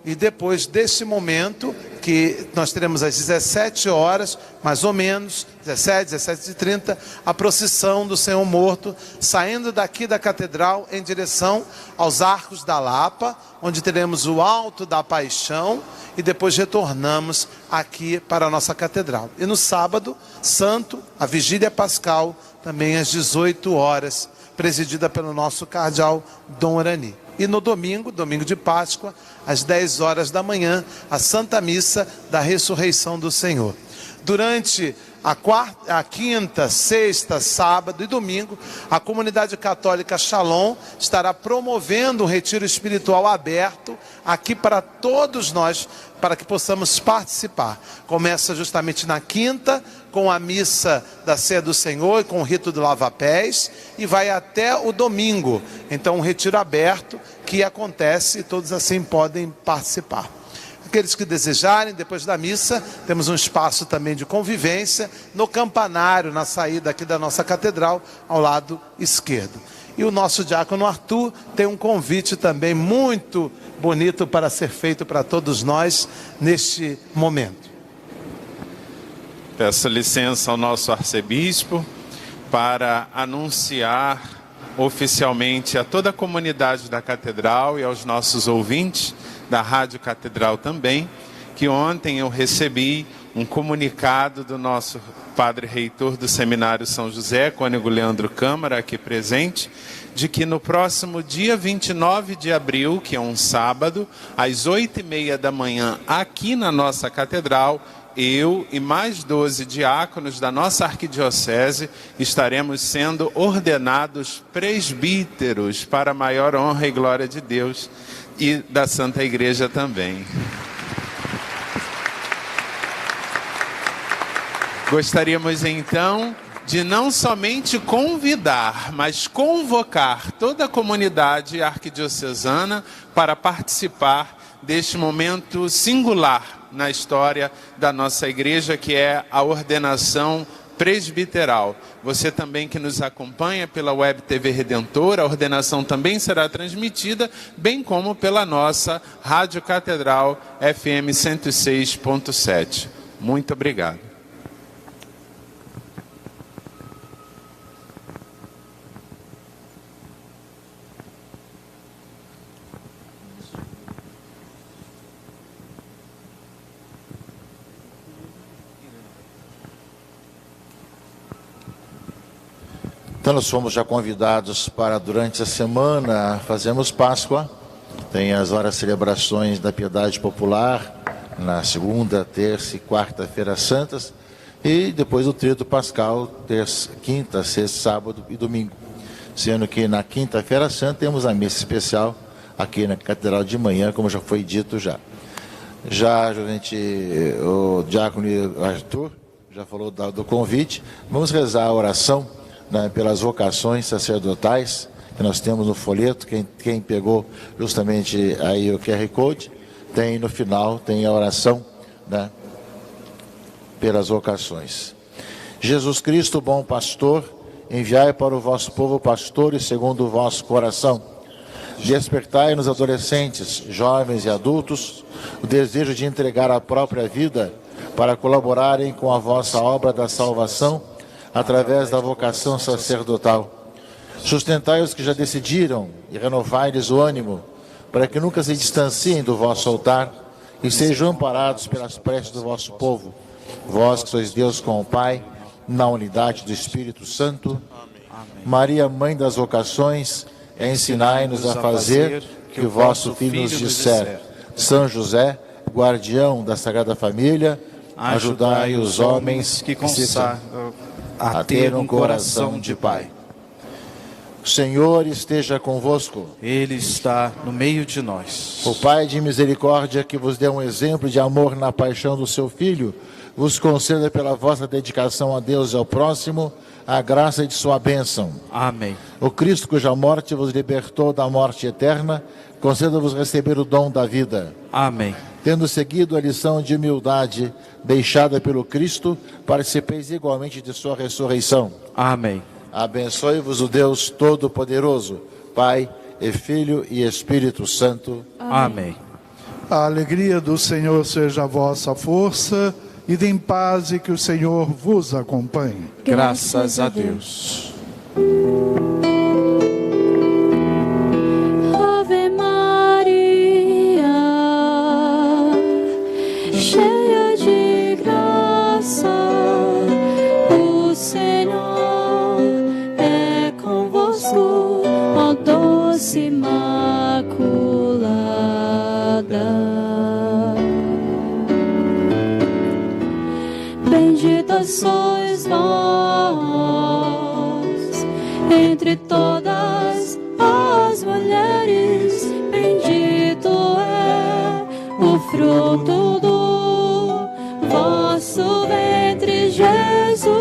E depois desse momento, que nós teremos às 17 horas, mais ou menos, 17h30, a procissão do Senhor Morto, saindo daqui da Catedral em direção aos Arcos da Lapa, onde teremos o Alto da Paixão, e depois retornamos aqui para a nossa Catedral. E no sábado santo, a Vigília Pascal, também às 18 horas, presidida pelo nosso cardeal Dom Orani. E no domingo, domingo de Páscoa, às 10 horas da manhã, a Santa Missa da Ressurreição do Senhor. Durante a quinta, sexta, sábado e domingo, a comunidade católica Shalom estará promovendo um retiro espiritual aberto aqui para todos nós, para que possamos participar. Começa justamente na quinta, com a missa da Ceia do Senhor e com o rito do lava-pés, e vai até o domingo. Então, um retiro aberto que acontece e todos assim podem participar. Aqueles que desejarem, depois da missa, temos um espaço também de convivência no campanário, na saída aqui da nossa catedral, ao lado esquerdo. E o nosso diácono Arthur tem um convite também muito bonito para ser feito para todos nós neste momento. Peço licença ao nosso arcebispo para anunciar oficialmente a toda a comunidade da catedral e aos nossos ouvintes da Rádio Catedral também, que ontem eu recebi um comunicado do nosso padre reitor do Seminário São José, cônego Leandro Câmara, aqui presente, de que no próximo dia 29 de abril, que é um sábado, às 8h30 da manhã, aqui na nossa catedral, eu e mais 12 diáconos da nossa arquidiocese estaremos sendo ordenados presbíteros para a maior honra e glória de Deus e da Santa Igreja também. Gostaríamos então de não somente convidar, mas convocar toda a comunidade arquidiocesana para participar deste momento singular na história da nossa igreja, que é a ordenação presbiteral. Você também que nos acompanha pela Web TV Redentor, a ordenação também será transmitida, bem como pela nossa Rádio Catedral FM 106.7. Muito obrigado. Então nós fomos já convidados para, durante a semana, fazermos Páscoa. Tem as horas celebrações da piedade popular, na segunda, terça e quarta-feira santas. E depois o Tríduo Pascal, terça, quinta, sexta, sábado e domingo. Sendo que na quinta-feira santa temos a missa especial aqui na Catedral de manhã, como já foi dito já. Já, gente, o diácono Arthur já falou do convite. Vamos rezar a oração, né, pelas vocações sacerdotais que nós temos no folheto. Quem pegou justamente aí o QR Code, tem no final, tem a oração, né, pelas vocações. Jesus Cristo, bom pastor, enviai para o vosso povo pastores segundo o vosso coração. Despertai nos adolescentes, jovens e adultos o desejo de entregar a própria vida para colaborarem com a vossa obra da salvação através da vocação sacerdotal. Sustentai os que já decidiram e renovai-lhes o ânimo para que nunca se distanciem do vosso altar e sejam amparados pelas preces do vosso povo. Vós que sois Deus com o Pai, na unidade do Espírito Santo. Amém. Maria, Mãe das vocações, ensinai-nos a fazer que o vosso Filho nos disser. São José, guardião da Sagrada Família, ajudai os homens que consagram a ter um coração de Pai. O Senhor esteja convosco. Ele está no meio de nós. O Pai de misericórdia, que vos dê um exemplo de amor na paixão do seu Filho, vos conceda pela vossa dedicação a Deus e ao próximo a graça de sua bênção. Amém. O Cristo, cuja morte vos libertou da morte eterna, conceda-vos receber o dom da vida. Amém. Tendo seguido a lição de humildade deixada pelo Cristo, participeis igualmente de sua ressurreição. Amém. Abençoe-vos o Deus Todo-Poderoso, Pai e Filho e Espírito Santo. Amém. A alegria do Senhor seja a vossa força. Ide em paz e que o Senhor vos acompanhe. Graças a Deus. Ave Maria, cheia de graça, o Senhor é convosco, ó doce Imaculada. Bendita sois vós entre todas as mulheres, bendito é o fruto do vosso ventre, Jesus.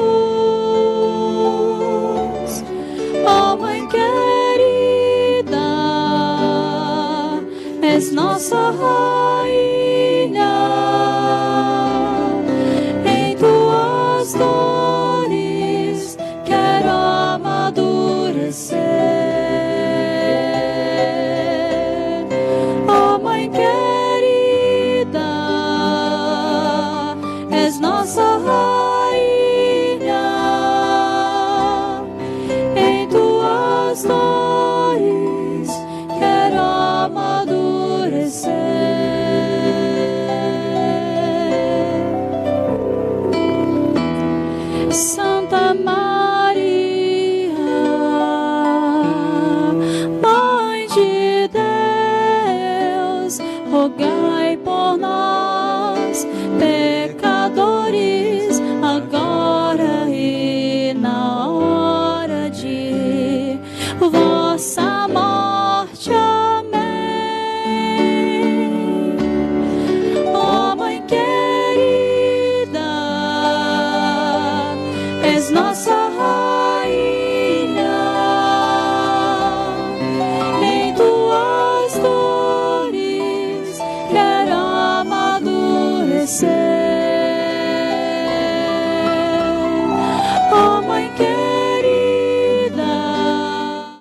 Ó Mãe querida, és nossa